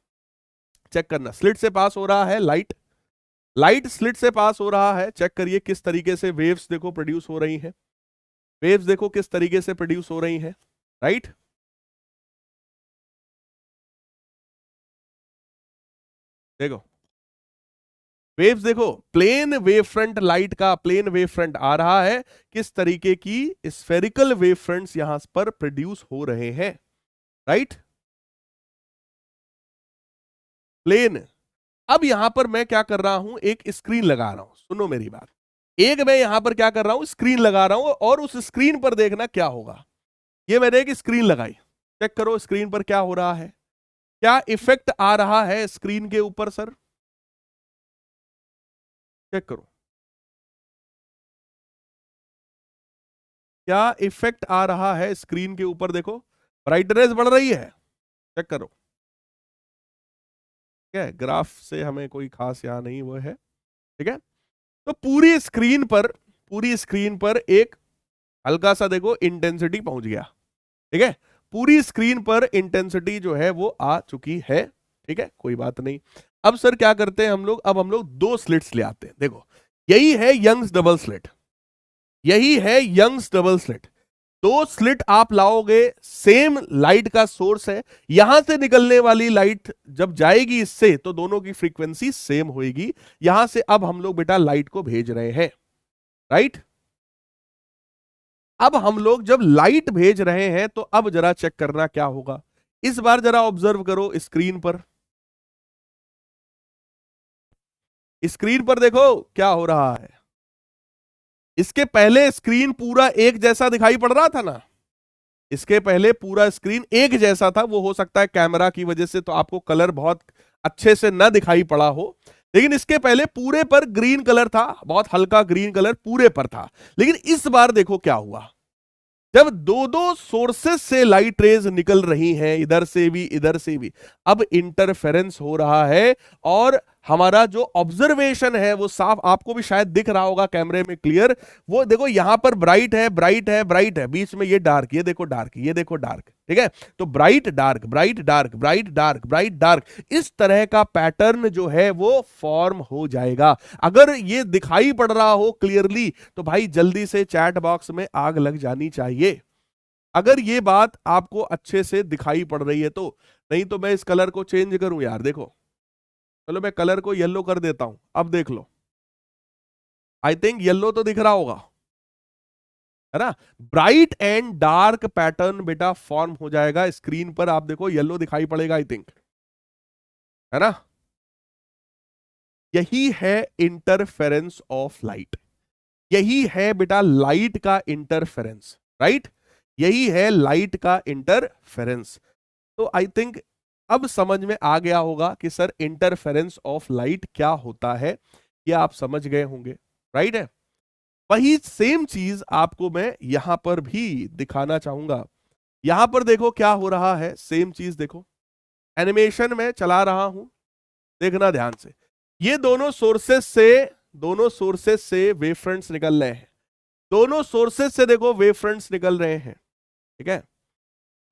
[SPEAKER 1] चेक करना, स्लिट से पास हो रहा है लाइट, लाइट स्लिट से पास हो रहा है। चेक करिए किस तरीके से वेव्स देखो प्रोड्यूस हो रही हैं, वेव्स देखो किस तरीके से प्रोड्यूस हो रही हैं, राइट। देखो वेव्स देखो, प्लेन वेव फ्रंट लाइट का प्लेन वेव फ्रंट आ रहा है, किस तरीके की स्फेरिकल वेव फ्रंट्स यहां पर प्रोड्यूस हो रहे हैं, राइट, प्लेन। अब यहां पर मैं क्या कर रहा हूं, एक स्क्रीन लगा रहा हूं, सुनो मेरी बात। एक मैं यहां पर क्या कर रहा हूं, स्क्रीन लगा रहा हूं, और उस स्क्रीन पर देखना क्या होगा। ये मैंने एक स्क्रीन लगाई, चेक करो स्क्रीन पर क्या हो रहा है, क्या इफेक्ट आ रहा है स्क्रीन के ऊपर सर, चेक करो क्या इफेक्ट आ रहा है स्क्रीन के ऊपर। देखो ब्राइटनेस बढ़ रही है, चेक करो, ठीक है, ग्राफ से हमें कोई खास यहाँ नहीं वो है, ठीक है। तो पूरी स्क्रीन पर एक हल्का सा देखो इंटेंसिटी पहुंच गया, ठीक है, पूरी स्क्रीन पर इंटेंसिटी जो है वो आ चुकी है, ठीक है, कोई बात नहीं। अब सर क्या करते हैं हम लोग, अब हम लोग दो स्लिट्स ले आते हैं। देखो यही है यंग्स डबल स्लिट, यही है यंग्स डबल स्लिट। दो स्लिट आप लाओगे, सेम लाइट का सोर्स है, यहां से निकलने वाली लाइट जब जाएगी इससे तो दोनों की फ्रीक्वेंसी सेम होगी। यहां से अब हम लोग बेटा लाइट को भेज रहे हैं, राइट। अब हम लोग जब लाइट भेज रहे हैं तो अब जरा चेक करना क्या होगा। इस बार जरा ऑब्जर्व करो स्क्रीन पर, स्क्रीन पर देखो क्या हो रहा है। इसके पहले स्क्रीन पूरा एक जैसा दिखाई पड़ रहा था ना, इसके पहले पूरा स्क्रीन एक जैसा था। वो हो सकता है कैमरा की वजह से तो आपको कलर बहुत अच्छे से ना दिखाई पड़ा हो, लेकिन इसके पहले पूरे पर ग्रीन कलर था, बहुत हल्का ग्रीन कलर पूरे पर था। लेकिन इस बार देखो क्या हुआ, जब दो दो सोर्सेस से लाइट रेज निकल रही हैं, इधर से भी इधर से भी, अब इंटरफेरेंस हो रहा है और हमारा जो ऑब्जर्वेशन है वो साफ आपको भी शायद दिख रहा होगा कैमरे में क्लियर। वो देखो यहां पर ब्राइट है, ब्राइट है, ब्राइट है, बीच में ये डार्क, ये देखो डार्क, ये देखो डार्क, ठीक है। तो bright dark, bright dark, bright dark, bright dark, इस तरह का पैटर्न जो है वो फॉर्म हो जाएगा। अगर ये दिखाई पड़ रहा हो क्लियरली तो भाई जल्दी से चैट बॉक्स में आग लग जानी चाहिए, अगर ये बात आपको अच्छे से दिखाई पड़ रही है तो। नहीं तो मैं इस कलर को चेंज करूं यार, देखो चलो मैं कलर को येलो कर देता हूं, अब देख लो, आई थिंक येलो तो दिख रहा होगा, है ना। ब्राइट एंड डार्क पैटर्न बेटा फॉर्म हो जाएगा स्क्रीन पर, आप देखो येलो दिखाई पड़ेगा आई थिंक, है ना। यही है इंटरफेरेंस ऑफ लाइट, यही है बेटा लाइट का इंटरफेरेंस, राइट, यही है लाइट का इंटरफेरेंस। तो आई थिंक अब समझ में आ गया होगा कि सर इंटरफेरेंस ऑफ लाइट क्या होता है, ये आप समझ गए होंगे, राइट है। वही सेम चीज आपको मैं यहां पर भी दिखाना चाहूंगा। यहां पर देखो क्या हो रहा है, सेम चीज देखो, एनिमेशन में चला रहा हूं, देखना ध्यान से। ये दोनों सोर्सेस से वेव फ्रंट्स निकल रहे हैं, दोनों सोर्सेस से देखो वेव फ्रंट्स निकल रहे हैं, ठीक है,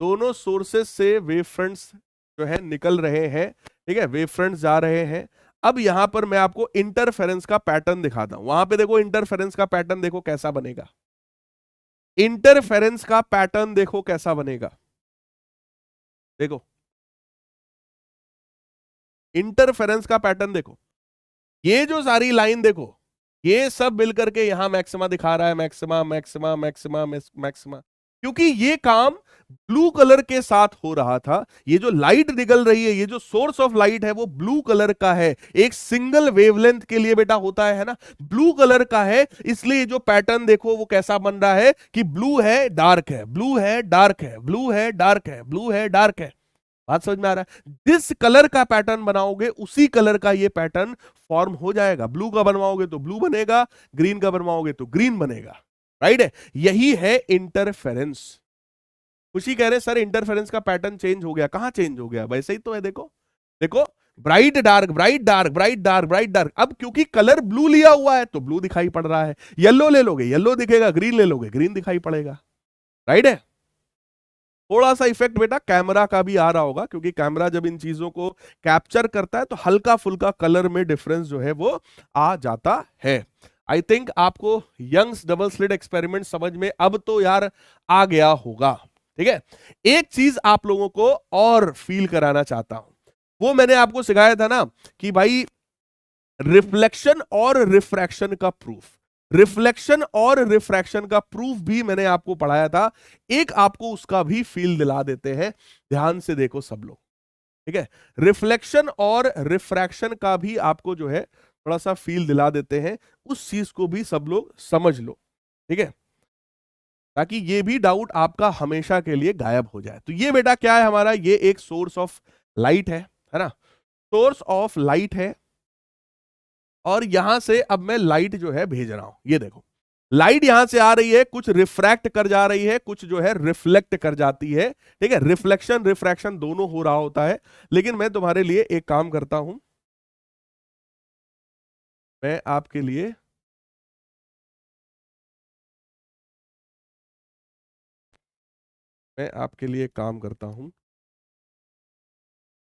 [SPEAKER 1] दोनों सोर्सेस से वेव फ्रंट्स जो है निकल रहे हैं, ठीक है, वेव फ्रंट्स जा रहे हैं। अब यहां पर मैं आपको इंटरफेरेंस का पैटर्न दिखाता हूं, वहां पे देखो इंटरफेरेंस का पैटर्न देखो कैसा बनेगा, इंटरफेरेंस का पैटर्न देखो कैसा बनेगा, देखो इंटरफेरेंस का पैटर्न देखो, ये जो सारी लाइन देखो ये सब मिलकर के यहां मैक्सिमा दिखा रहा है, मैक्सिमा मैक्सिमा मैक्सिमा मैक्सिमा, क्योंकि ये काम ब्लू कलर के साथ हो रहा था। ये जो लाइट निकल रही है, ये जो सोर्स ऑफ लाइट है वो ब्लू कलर का है, एक सिंगल वेवलेंथ के लिए बेटा होता है ना, ब्लू कलर का है, इसलिए जो पैटर्न देखो वो कैसा बन रहा है कि ब्लू है डार्क है, ब्लू है डार्क है, ब्लू है डार्क है, ब्लू है डार्क है। बात समझ में आ रहा है, जिस कलर का पैटर्न बनाओगे उसी कलर का ये पैटर्न फॉर्म हो जाएगा। ब्लू का बनवाओगे तो ब्लू बनेगा, ग्रीन का बनवाओगे तो ग्रीन बनेगा, राइट है। यही है इंटरफेरेंस। खुशी कह रहे सर इंटरफेरेंस का पैटर्न चेंज हो गया, कहां चेंज हो गया, वैसे ही तो है, देखो देखो bright dark, bright dark, bright dark, bright dark. अब क्योंकि कलर ब्लू लिया हुआ है तो ब्लू दिखाई पड़ रहा है, येलो ले लोगे येलो दिखेगा, ग्रीन ले लोगे ग्रीन दिखाई पड़ेगा, राइट है। थोड़ा सा इफेक्ट बेटा कैमरा का भी आ रहा होगा, क्योंकि कैमरा जब इन चीजों को कैप्चर करता है तो हल्का फुल्का कलर में डिफरेंस जो है वो आ जाता है। आई थिंक आपको यंग्स डबल स्लिट एक्सपेरिमेंट समझ में अब तो यार आ गया होगा, ठीक है। एक चीज आप लोगों को और फील कराना चाहता हूं, वो मैंने आपको सिखाया था ना कि भाई रिफ्लेक्शन और रिफ्रैक्शन का प्रूफ, रिफ्लेक्शन और रिफ्रैक्शन का प्रूफ भी मैंने आपको पढ़ाया था, एक आपको उसका भी फील दिला देते हैं, ध्यान से देखो सब लोग, ठीक है। रिफ्लेक्शन और रिफ्रैक्शन का भी आपको जो है थोड़ा सा फील दिला देते हैं, उस चीज को भी सब लोग समझ लो, ठीक है, ताकि ये भी डाउट आपका हमेशा के लिए गायब हो जाए। तो ये बेटा क्या है हमारा, ये एक सोर्स ऑफ लाइट है ना, सोर्स ऑफ लाइट है, और यहां से अब मैं लाइट जो है भेज रहा हूं, ये देखो लाइट यहां से आ रही है, कुछ रिफ्रैक्ट कर जा रही है, कुछ जो है रिफ्लेक्ट कर जाती है। ठीक है, रिफ्लेक्शन रिफ्रैक्शन दोनों हो रहा होता है। लेकिन मैं तुम्हारे लिए एक काम करता हूं, मैं आपके लिए मैं आपके लिए एक काम करता हूं।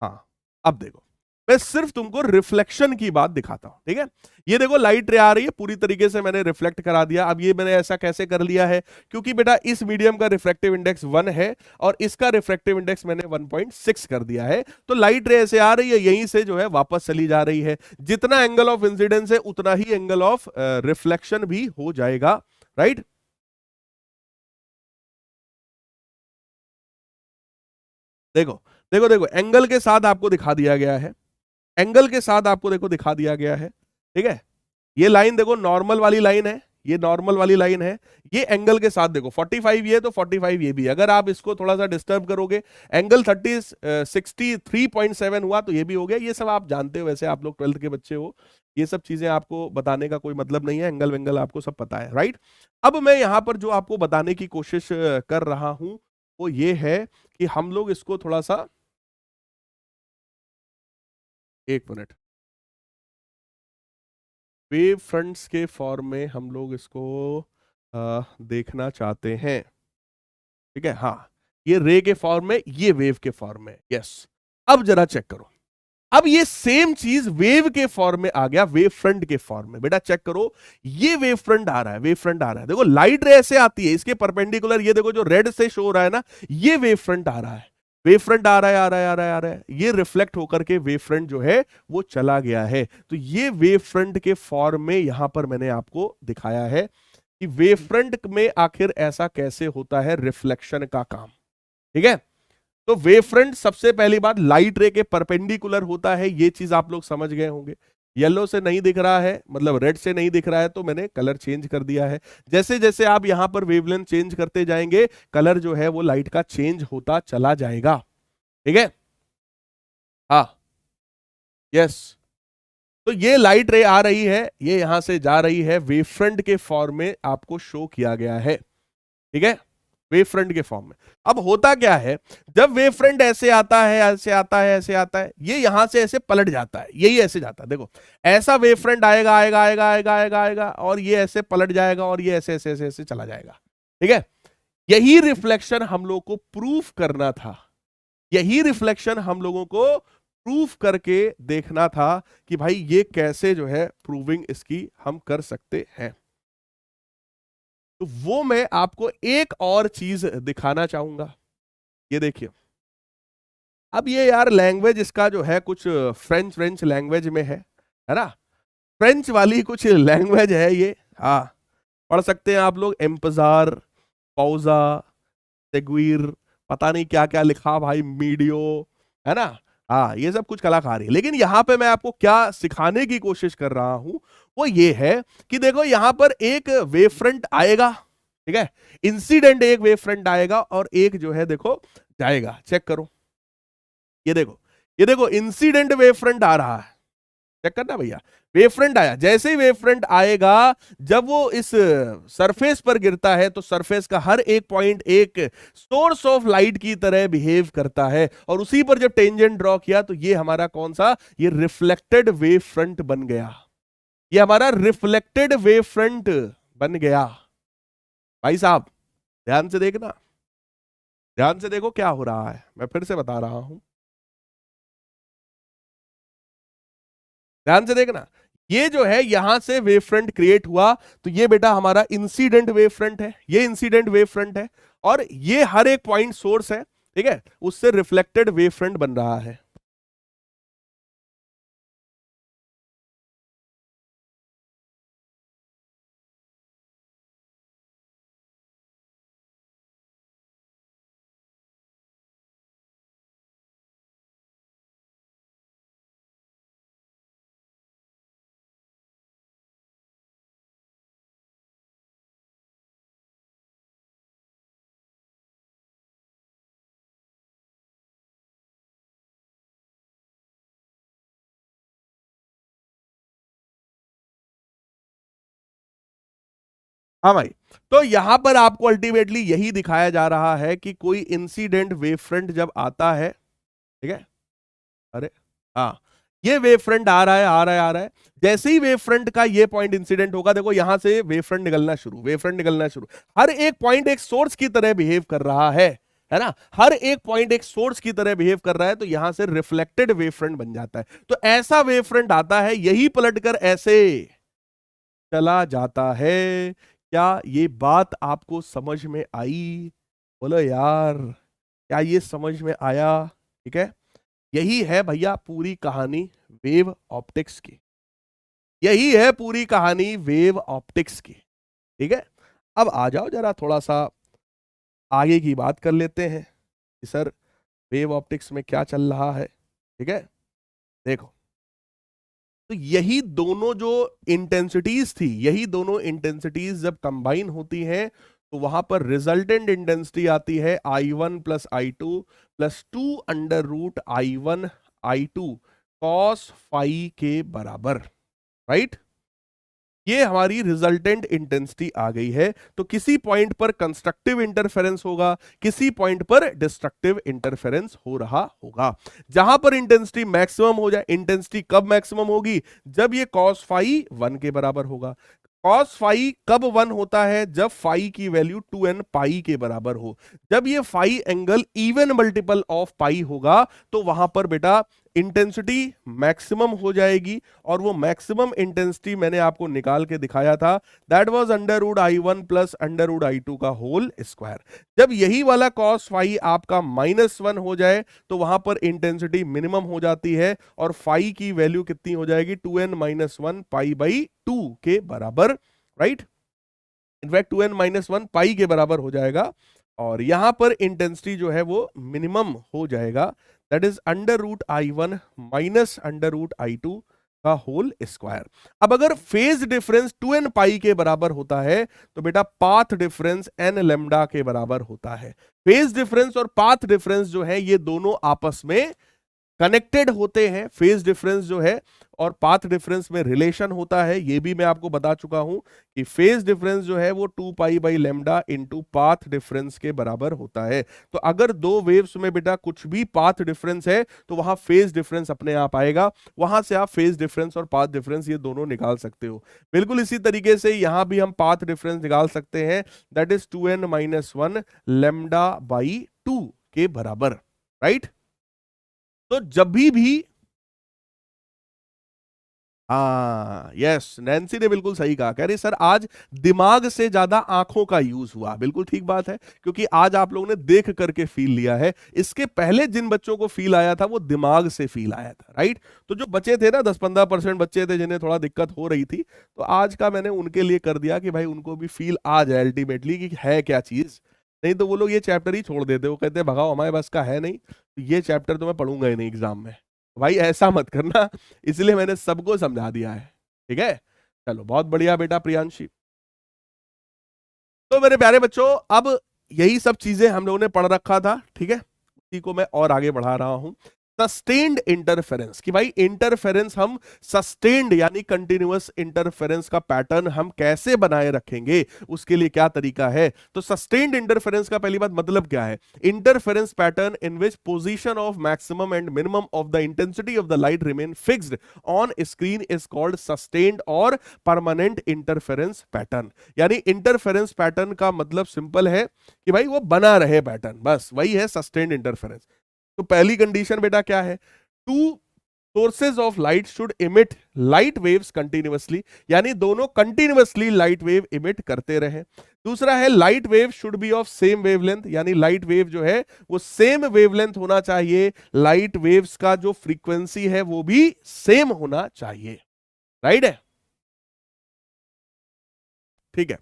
[SPEAKER 1] हाँ, अब देखो, मैं सिर्फ तुमको रिफ्लेक्शन की बात दिखाता हूं। ठीक है, ये देखो लाइट रे आ रही है, पूरी तरीके से मैंने रिफ्लेक्ट करा दिया। अब ये मैंने ऐसा कैसे कर लिया है, क्योंकि बेटा इस मीडियम का रिफ्रैक्टिव इंडेक्स 1 है और इसका रिफ्रैक्टिव इंडेक्स मैंने 1.6 कर दिया है। तो लाइट रे ऐसे आ रही है, यहीं से जो है वापस चली जा रही है। जितना एंगल ऑफ इंसिडेंस है उतना ही एंगल ऑफ रिफ्लेक्शन भी हो जाएगा। राइट, देखो देखो देखो, एंगल के साथ आपको दिखा दिया गया है, एंगल के साथ आपको देखो दिखा दिया गया है। ठीक है, ये लाइन देखो नॉर्मल वाली लाइन है, ये नॉर्मल वाली लाइन है। ये एंगल के साथ देखो 45 ये तो 45 ये भी। अगर आप इसको थोड़ा सा डिस्टर्ब करोगे, एंगल 63.7 हुआ तो ये भी हो गया। ये सब आप जानते हो, वैसे आप लोग 12th के बच्चे हो, ये सब चीजें आपको बताने का कोई मतलब नहीं है, एंगल वेंगल आपको सब पता है। राइट, अब मैं यहां पर जो आपको बताने की कोशिश कर रहा हूं वो ये है कि हम लोग इसको थोड़ा सा, एक मिनट, वेव फ्रंट्स के फॉर्म में हम लोग इसको देखना चाहते हैं। ठीक है, हाँ, ये रे के फॉर्म में, ये वेव के फॉर्म में। यस, अब जरा चेक करो, अब ये सेम चीज वेव के फॉर्म में आ गया, वेव फ्रंट के फॉर्म में। बेटा चेक करो, ये वेव फ्रंट आ रहा है, वेव फ्रंट आ रहा है। देखो लाइट रे ऐसे आती है, इसके परपेंडिकुलर ये देखो जो रेड से शो हो रहा है ना, ये वेव फ्रंट आ रहा है। वेव फ्रंट आ रहा है, आ रहा है, आ रहा है, आ रहा है, ये रिफ्लेक्ट होकर के वेव फ्रंट जो है वो चला गया है। तो ये वेव फ्रंट के फॉर्म में यहां पर मैंने आपको दिखाया है कि वेव फ्रंट में आखिर ऐसा कैसे होता है रिफ्लेक्शन का काम। ठीक है, तो वेव फ्रंट सबसे पहली बात लाइट रे के परपेंडिकुलर होता है, ये चीज आप लोग समझ गए होंगे। येलो से नहीं दिख रहा है, मतलब रेड से नहीं दिख रहा है, तो मैंने कलर चेंज कर दिया है। जैसे जैसे आप यहां पर वेवलेंथ चेंज करते जाएंगे, कलर जो है वो लाइट का चेंज होता चला जाएगा। ठीक है, हाँ, यस। तो ये लाइट रे आ रही है, ये यहां से जा रही है, वेव फ्रंट के फॉर्म में आपको शो किया गया है। ठीक है, वेव फ्रंट के फॉर्म में। अब होता क्या है, जब वेव फ्रंट ऐसे आता है, ऐसे आता है, ऐसे आता है, ये यहां से ऐसे पलट जाता है, यही ऐसे जाता है। देखो ऐसा वेव फ्रंट आएगा, आएगा, आएगा, आएगा, आएगा, आएगा, और ये ऐसे पलट जाएगा, और ये ऐसे ऐसे ऐसे ऐसे चला जाएगा। ठीक है, यही रिफ्लेक्शन हम लोग को प्रूफ करना था, यही रिफ्लेक्शन हम लोगों को प्रूफ करके देखना था कि भाई ये कैसे जो है प्रूविंग इसकी हम कर सकते हैं। तो वो मैं आपको एक और चीज दिखाना चाहूंगा। ये देखिए, अब ये यार लैंग्वेज इसका जो है कुछ फ्रेंच फ्रेंच लैंग्वेज में है ना, फ्रेंच वाली कुछ लैंग्वेज है ये। हाँ, पढ़ सकते हैं आप लोग, एम्पजार, पौजा, तेगुइर, पता नहीं क्या क्या लिखा भाई, मीडियो, है ना। हाँ, ये सब कुछ कलाकारी है। लेकिन यहां पे मैं आपको क्या सिखाने की कोशिश कर रहा हूं वो ये है कि देखो यहां पर एक वेव फ्रंट आएगा। ठीक है, इंसिडेंट एक वेव फ्रंट आएगा और एक जो है देखो जाएगा। चेक करो, ये देखो, ये देखो इंसिडेंट वेव फ्रंट आ रहा है। चेक करना भैया, वेव फ्रंट आया, जैसे ही वेव फ्रंट आएगा, जब वो इस सरफेस पर गिरता है तो सरफेस का हर एक पॉइंट एक सोर्स ऑफ लाइट की तरह बिहेव करता है, और उसी पर जब टेंजेंट ड्रॉ किया तो ये हमारा कौन सा, ये रिफ्लेक्टेड वेव फ्रंट बन गया। ये हमारा रिफ्लेक्टेड वेव फ्रंट बन गया। भाई साहब ध्यान से देखना, ध्यान से देखो क्या हो रहा है, मैं फिर से बता रहा हूं, ध्यान से देखना। ये जो है यहां से वेव फ्रंट क्रिएट हुआ, तो ये बेटा हमारा इंसिडेंट वेव फ्रंट है, ये इंसिडेंट वेव फ्रंट है, और ये हर एक पॉइंट सोर्स है। ठीक है, उससे रिफ्लेक्टेड वेव फ्रंट बन रहा है। हाँ भाई, तो यहां पर आपको अल्टीमेटली यही दिखाया जा रहा है कि कोई इंसिडेंट वेव फ्रंट जब आता है, ठीक है, अरे हाँ, ये वेव फ्रंट आ रहा है आ रहा है आ रहा है, जैसे ही वेव फ्रंट का ये पॉइंट इंसिडेंट होगा, देखो यहां से वेव फ्रंट निकलना शुरू, वेव फ्रंट निकलना शुरू, हर एक पॉइंट एक सोर्स की तरह बिहेव कर रहा है ना, हर एक पॉइंट एक सोर्स की तरह बिहेव कर रहा है, तो यहां से रिफ्लेक्टेड वेव फ्रंट बन जाता है। तो ऐसा वेव फ्रंट आता है, यही पलटकर ऐसे चला जाता है। क्या ये बात आपको समझ में आई? बोलो यार, क्या ये समझ में आया? ठीक है, यही है भैया पूरी कहानी वेव ऑप्टिक्स की, यही है पूरी कहानी वेव ऑप्टिक्स की। ठीक है, अब आ जाओ जरा थोड़ा सा आगे की बात कर लेते हैं कि सर वेव ऑप्टिक्स में क्या चल रहा है। ठीक है, देखो, तो यही दोनों जो इंटेंसिटीज थी, यही दोनों इंटेंसिटीज जब कंबाइन होती हैं तो वहां पर रिजल्टेंट इंटेंसिटी आती है I1 plus I2 plus 2 under root I1 I2 cos phi के बराबर, राइट। ये हमारी रिजल्टेंट इंटेंसिटी आ गई है। तो किसी पॉइंट पर कंस्ट्रक्टिव इंटरफेरेंस होगा, किसी पॉइंट पर डिस्ट्रक्टिव इंटरफेरेंस हो रहा होगा। जहां पर इंटेंसिटी मैक्सिमम हो जाए, इंटेंसिटी कब मैक्सिमम होगी? जब ये कॉस फाई 1 के बराबर होगा। कॉस फाई कब 1 होता है? जब फाई की वैल्यू 2n पाई के बराबर हो। जब ये phi angle even multiple of pi होगा तो वहां पर बेटा इंटेंसिटी मैक्सिमम हो जाएगी, और वो मैक्सिमम इंटेंसिटी मैंने आपको निकाल के दिखाया था, that was under root I1 plus under root I2 का होल स्क्वायर। जब यही वाला कॉस फाई आपका -1 हो जाए तो वहां पर इंटेंसिटी मिनिमम हो जाती है, और फाई की वैल्यू कितनी हो जाएगी? 2n - 1 पाई बाई 2 के बराबर, राइट। इनफैक्ट 2n - 1 पाई के बराबर हो जाएगा, और यहां पर इंटेंसिटी जो है वो मिनिमम हो जाएगा, that is under root I1 minus under root I2 का होल स्क्वायर। अब अगर फेज डिफरेंस 2n पाई के बराबर होता है तो बेटा पाथ डिफरेंस n लैम्डा के बराबर होता है। फेज डिफरेंस और पाथ डिफरेंस जो है ये दोनों आपस में कनेक्टेड होते हैं। फेज डिफरेंस जो है और पाथ डिफरेंस में रिलेशन होता है, ये भी मैं आपको बता चुका हूं कि फेज डिफरेंस जो है वो 2 pi by lambda into path difference के बराबर होता है। तो अगर दो वेव्स में बेटा कुछ भी पाथ डिफरेंस है तो वहां फेज डिफरेंस अपने आप आएगा, वहां से आप फेज डिफरेंस और पाथ डिफरेंस ये दोनों निकाल सकते हो। बिल्कुल इसी तरीके से यहां भी हम पाथ डिफरेंस निकाल सकते हैं, that is 2n - 1 lambda by 2 के बराबर, राइट। तो जब भी हाँ यस, नैन्सी ने बिल्कुल सही कहा, कह रही सर आज दिमाग से ज्यादा आंखों का यूज हुआ। बिल्कुल ठीक बात है, क्योंकि आज आप लोगों ने देख करके फील लिया है। इसके पहले जिन बच्चों को फील आया था वो दिमाग से फील आया था, राइट। तो जो बच्चे थे ना 10-15% बच्चे थे जिन्हें थोड़ा दिक्कत हो रही थी, तो आज का मैंने उनके लिए कर दिया कि भाई उनको भी फील आ जाए अल्टीमेटली कि है क्या चीज। नहीं तो वो लोग ये चैप्टर ही छोड़ देते, वो कहते हैं भगाओ हमारे बस का है नहीं, तो ये चैप्टर तो मैं पढ़ूंगा ही नहीं एग्जाम में। भाई ऐसा मत करना, इसलिए मैंने सबको समझा दिया है, ठीक है। चलो बहुत बढ़िया बेटा प्रियांशी। तो मेरे प्यारे बच्चों, अब यही सब चीजें हम लोगों ने पढ़ रखा था, ठीक है, उसी को मैं और आगे बढ़ा रहा हूं। सस्टेन्ड इंटरफेरेंस, कि भाई इंटरफेरेंस हम सस्टेन्ड यानी कंटिन्यूअस इंटरफेरेंस का पैटर्न हम कैसे बनाए रखेंगे, उसके लिए क्या तरीका है। तो सस्टेन्ड इंटरफेरेंस का पहली बात मतलब क्या है? Interference pattern in which position of maximum and minimum of the intensity of the light remain fixed on screen is called sustained और परमानेंट इंटरफेरेंस पैटर्न। यानी इंटरफेरेंस पैटर्न का मतलब सिंपल है कि भाई वो बना रहे पैटर्न, बस वही है सस्टेन्ड इंटरफेरेंस। तो पहली कंडीशन बेटा क्या है? Two sources of light should emit light waves continuously, यानी दोनों कंटिन्यूअसली लाइट वेव इमिट करते रहे। दूसरा है light wave should be of same wavelength, यानी लाइट वेव जो है वो सेम वेवलेंथ होना चाहिए, लाइट वेव्स का जो फ्रीक्वेंसी है वो भी सेम होना चाहिए, राइट है, ठीक है।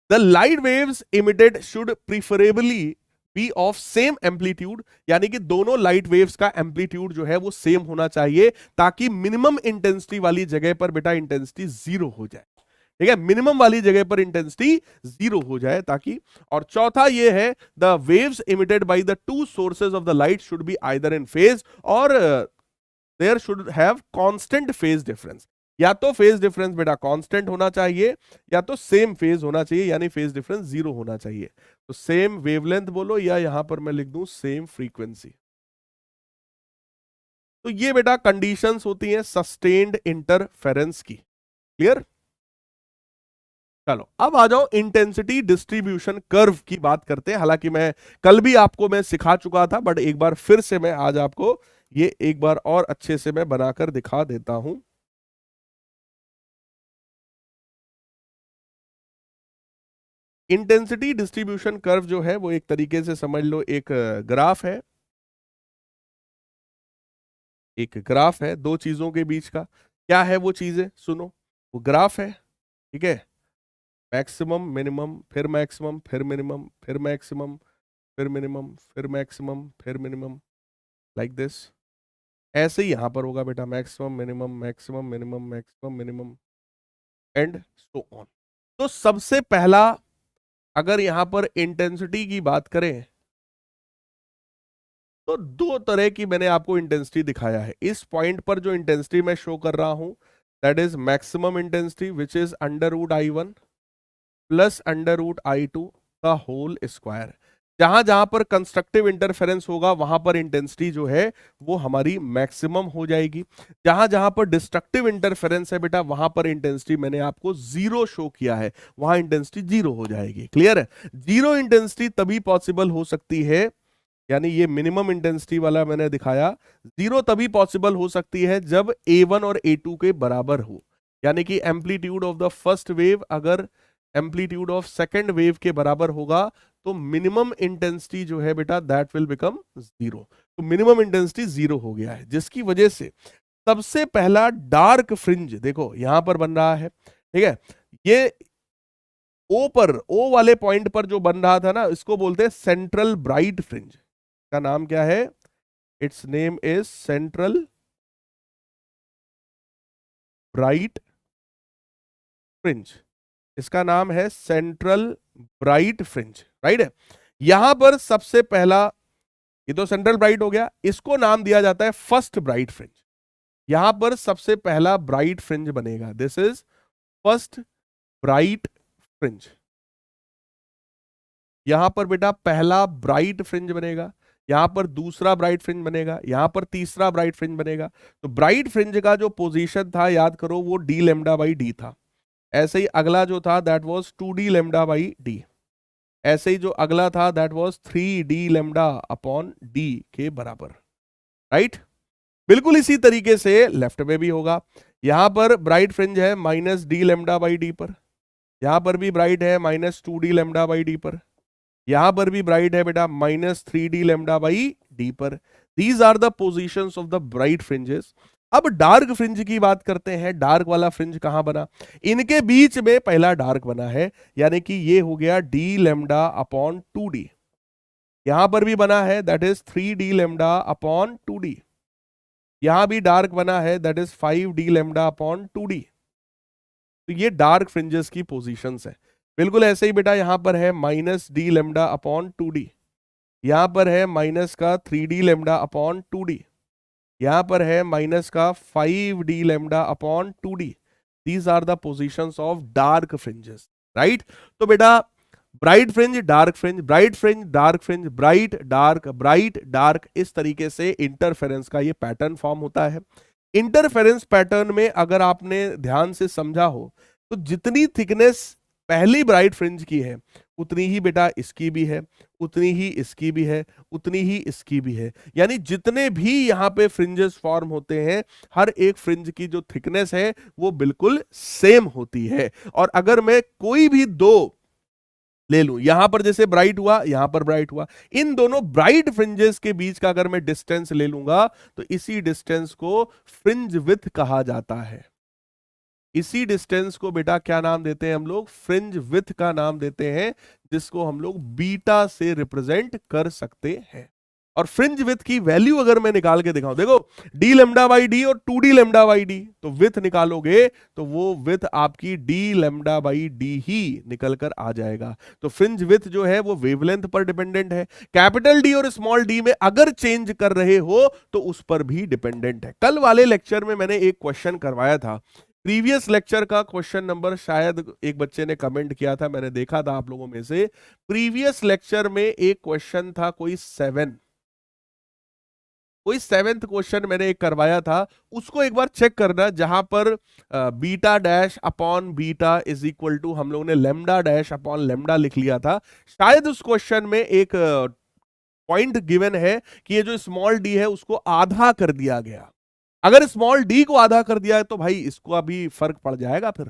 [SPEAKER 1] The light waves emitted should preferably be of same amplitude, यानी कि दोनों लाइट वेव्स का एम्पलीट्यूड जो है वो सेम होना चाहिए, ताकि मिनिमम इंटेंसिटी वाली जगह पर बेटा इंटेंसिटी 0 हो जाए, ठीक है, मिनिमम वाली जगह पर इंटेंसिटी 0 हो जाए ताकि। और चौथा ये है, the waves emitted by the two sources of the light should be either in phase और there should have constant phase difference, या तो फेज डिफरेंस बेटा कांस्टेंट होना चाहिए या तो सेम फेज होना चाहिए, यानी फेज डिफरेंस 0 होना चाहिए। तो सेम वेवलेंथ बोलो या यहां पर मैं लिख दूं सेम फ्रीक्वेंसी। तो ये बेटा कंडीशंस होती हैं सस्टेन्ड इंटरफेरेंस की। क्लियर? चलो अब आ जाओ इंटेंसिटी डिस्ट्रीब्यूशन कर्व की बात करते हैं। हालांकि मैं कल भी आपको मैं सिखा चुका था, बट एक बार फिर से मैं आज आपको ये एक बार और अच्छे से मैं बनाकर दिखा देता हूं। इंटेंसिटी डिस्ट्रीब्यूशन कर्व जो है वो एक तरीके से समझ लो एक ग्राफ है। एक ग्राफ है दो चीजों के बीच का। क्या है वो चीजें? सुनो, वो ग्राफ है, ठीक है, मैक्सिमम मिनिमम फिर मैक्सिमम फिर मिनिमम फिर मैक्सिमम फिर मिनिमम फिर मैक्सिमम फिर मिनिमम, लाइक दिस। ऐसे ही यहां पर होगा बेटा, maximum minimum maximum minimum maximum minimum and so on. तो सबसे पहला अगर यहां पर इंटेंसिटी की बात करें तो दो तरह की मैंने आपको इंटेंसिटी दिखाया है। इस पॉइंट पर जो इंटेंसिटी मैं शो कर रहा हूं that is maximum intensity which is under root I1 plus under root I2 का होल स्क्वायर। जहां जहां पर कंस्ट्रक्टिव इंटरफेरेंस होगा वहां पर इंटेंसिटी जो है वो हमारी मैक्सिमम हो जाएगी। जहां जहां पर डिस्ट्रक्टिव इंटरफेरेंस है बेटा वहां पर इंटेंसिटी मैंने आपको 0 शो किया है, वहां इंटेंसिटी 0 हो जाएगी। क्लियर है? 0 इंटेंसिटी तभी पॉसिबल हो सकती है, यानी ये मिनिमम इंटेंसिटी वाला मैंने दिखाया, 0 तभी पॉसिबल हो सकती है जब A1 और A2 के बराबर हो। यानी कि amplitude of the first wave अगर एम्पलीट्यूड ऑफ सेकेंड वेव के बराबर होगा तो मिनिमम इंटेंसिटी जो है बेटा दैट विल बिकम 0। तो मिनिमम इंटेंसिटी 0 हो गया है, जिसकी वजह से सबसे पहला डार्क फ्रिंज देखो यहां पर बन रहा है। ठीक है, ये ओ वाले पॉइंट पर जो बन रहा था ना, इसको बोलते हैं सेंट्रल ब्राइट फ्रिंज। का नाम क्या है? It's name is central bright fringe. इसका नाम है सेंट्रल ब्राइट फ्रिंज, राइट है। यहां पर सबसे पहला, ये तो सेंट्रल ब्राइट हो गया, इसको नाम दिया जाता है फर्स्ट ब्राइट फ्रिंज। यहां पर सबसे पहला ब्राइट फ्रिंज बनेगा, this is first bright fringe. यहां पर बेटा पहला ब्राइट फ्रिंज बनेगा, यहां पर दूसरा ब्राइट फ्रिंज बनेगा, यहां पर तीसरा ब्राइट फ्रिंज बनेगा। तो ब्राइट फ्रिंज का जो पोजीशन था याद करो वो डी लेमडा बाई डी था। ऐसे ही अगला जो था that was 2d lambda by D. ऐसे ही जो अगला था that was 3d lambda upon D के बराबर, राइट। बिल्कुल इसी तरीके से लेफ्ट में भी होगा। यहां पर ब्राइट फ्रिंज है minus D lambda by D पर, यहां पर भी ब्राइट है minus 2d lambda by D पर, यहां पर भी ब्राइट है बेटा minus 3d lambda by D पर। These are the positions of the bright fringes. अब डार्क फ्रिंज की बात करते हैं। डार्क वाला फ्रिंज कहां बना? इनके बीच में पहला डार्क बना है, यानी कि ये हो गया डी लेमडा अपॉन 2d। यहां पर भी बना है that is 3d lambda upon 2d। यहां भी डार्क बना है that is 5d lambda upon 2d। तो ये डार्क फ्रिंजेस की पोजीशंस है। बिल्कुल ऐसे ही बेटा यहां पर है minus D lambda upon 2d, यहां पर है माइनस का 3d लेमडा अपॉन 2d, यहां पर है माइनस का 5d lambda upon 2d। These are the positions of dark fringes, right. तो बेटा bright fringe dark fringe, bright fringe dark fringe, bright dark, इस तरीके से इंटरफेरेंस का ये पैटर्न फॉर्म होता है। इंटरफेरेंस पैटर्न में अगर आपने ध्यान से समझा हो तो जितनी थिकनेस पहली ब्राइट फ्रिंज की है उतनी ही बेटा इसकी भी है, उतनी ही इसकी भी है, उतनी ही इसकी भी है। यानी जितने भी यहाँ पे फ्रिंजेस फॉर्म होते हैं हर एक फ्रिंज की जो थिकनेस है वो बिल्कुल सेम होती है। और अगर मैं कोई भी दो ले लूं, यहां पर जैसे ब्राइट हुआ यहां पर ब्राइट हुआ, इन दोनों ब्राइट फ्रिंजेस के बीच का अगर मैं डिस्टेंस ले लूंगा तो इसी डिस्टेंस को फ्रिंज विड्थ कहा जाता है। इसी डिस्टेंस को बेटा क्या नाम देते हैं हम लोग? फ्रिंज विड्थ का नाम देते हैं, जिसको हम लोग बीटा से रिप्रेजेंट कर सकते हैं। और फ्रिंज विड्थ की वैल्यू अगर मैं निकाल के दिखाऊं, देखो डी लेमडा बाई डी और 2d लेमडा बाई डी, तो विड्थ निकालोगे तो वो विड्थ आपकी डी लेमडा बाई डी ही निकल कर आ जाएगा। तो फ्रिंज विड्थ जो है वो वेवलेंथ पर डिपेंडेंट है। कैपिटल डी और स्मॉल डी में अगर चेंज कर रहे हो तो उस पर भी डिपेंडेंट है। कल वाले लेक्चर में मैंने एक क्वेश्चन करवाया था प्रीवियस लेक्चर का क्वेश्चन नंबर, शायद एक बच्चे ने कमेंट किया था, मैंने देखा था आप लोगों में से, प्रीवियस लेक्चर में एक क्वेश्चन था कोई सेवेंथ क्वेश्चन मैंने एक करवाया था, उसको एक बार चेक करना, जहां पर beta dash upon beta is equal to हम लोगों ने लेमडा डैश अपॉन लेमडा लिख लिया था। शायद उस क्वेश्चन में एक पॉइंट गिवन है कि ये जो स्मॉल डी है उसको आधा कर दिया गया। अगर स्मॉल डी को आधा कर दिया है तो भाई इसको अभी फर्क पड़ जाएगा फिर,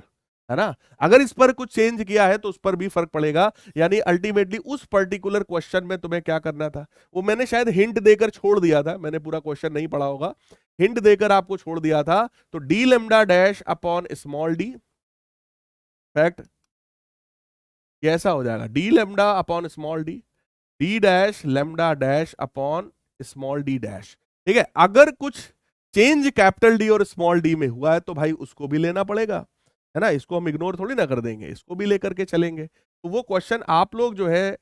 [SPEAKER 1] है ना। अगर इस पर कुछ चेंज किया है तो उस पर भी फर्क पड़ेगा। यानी अल्टीमेटली उस पर्टिकुलर क्वेश्चन में तुम्हें क्या करना था, वो मैंने शायद हिंट देकर छोड़ दिया था, मैंने पूरा क्वेश्चन नहीं पढ़ा होगा, हिंट देकर आपको छोड़ दिया था। तो D lambda dash upon small D, fact कैसा हो जाएगा, D lambda upon small D, D dash lambda dash upon small D dash. ठीक है, अगर कुछ चेंज कैपिटल डी और स्मॉल डी में हुआ है तो भाई उसको भी लेना पड़ेगा, है ना, इसको हम इग्नोर थोड़ी ना कर देंगे, इसको भी लेकर के चलेंगे। तो वो क्वेश्चन आप लोग जो है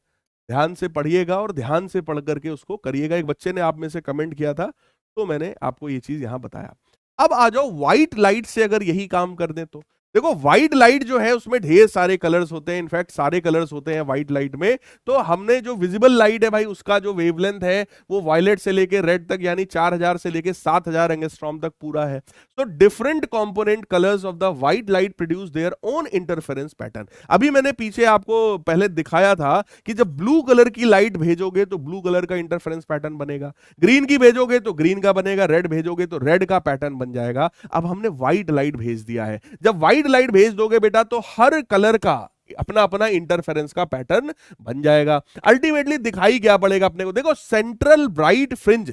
[SPEAKER 1] ध्यान से पढ़िएगा और ध्यान से पढ़ करके उसको करिएगा। एक बच्चे ने आप में से कमेंट किया था तो मैंने आपको ये चीज यहां बताया। अब आ जाओ व्हाइट लाइट से अगर यही काम कर दें तो देखो, व्हाइट लाइट जो है उसमें ढेर सारे कलर्स होते हैं, इनफैक्ट सारे कलर्स होते हैं व्हाइट लाइट में। तो हमने जो विजिबल लाइट है भाई उसका जो वेवलेंथ है वो वायलेट से लेके रेड तक, यानी 4000 से लेके 7000 एंगस्ट्रॉम तक पूरा है। तो different component colours of the white light produce their own interference pattern. अभी मैंने पीछे आपको पहले दिखाया था कि जब ब्लू कलर की लाइट भेजोगे तो ब्लू कलर का इंटरफेरेंस पैटर्न बनेगा, ग्रीन की भेजोगे तो ग्रीन का बनेगा, रेड भेजोगे तो रेड का पैटर्न बन जाएगा। अब हमने व्हाइट लाइट भेज दिया है, जब व्हाइट लाइट भेज दोगे बेटा तो हर कलर का अपना अपना इंटरफेरेंस का पैटर्न बन जाएगा। अल्टीमेटली दिखाई क्या पड़ेगा अपने को, देखो सेंट्रल ब्राइट फ्रिंज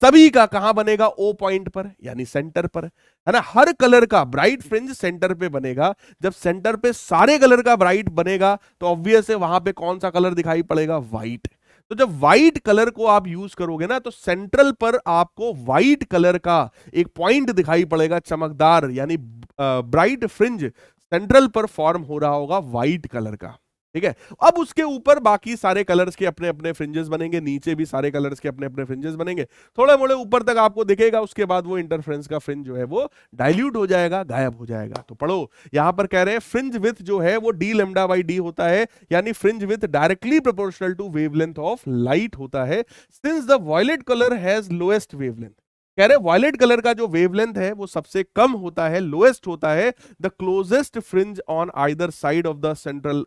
[SPEAKER 1] सभी का कहां बनेगा, ओ पॉइंट पर यानी सेंटर पर, है ना। हर कलर का ब्राइट फ्रिंज सेंटर पे बनेगा। जब सेंटर पे सारे कलर का ब्राइट बनेगा तो ऑब्वियस है वहां पे कौन सा कलर दिखाई पड़ेगा, व्हाइट। तो जब व्हाइट कलर को आप यूज करोगे ना तो सेंट्रल पर आपको व्हाइट कलर का एक पॉइंट दिखाई पड़ेगा, चमकदार, यानी ब्राइट फ्रिंज सेंट्रल पर फॉर्म हो रहा होगा व्हाइट कलर का। ठीक है, अब उसके ऊपर बाकी सारे कलर्स के अपने अपने फ्रिंजेस बनेंगे, नीचे भी सारे कलर्स के अपने अपने फ्रिंजेस बनेंगे, थोड़े मोड़े ऊपर तक आपको दिखेगा। उसके बाद वो इंटरफ्रेंस का फ्रिंज जो है वो डाइल्यूट हो जाएगा, गायब हो जाएगा। तो पढ़ो, यहां पर कह रहे हैं फ्रिंज विथ जो है वो डी लेमडा बाई डी होता है, यानी fringe with directly proportional to wavelength of light होता है। Since the violet colour has lowest wavelength, कह रहे वॉयलेट कलर का जो वेवलेंथ है वो सबसे कम होता है, लोएस्ट होता है, the closest fringe on either side of the central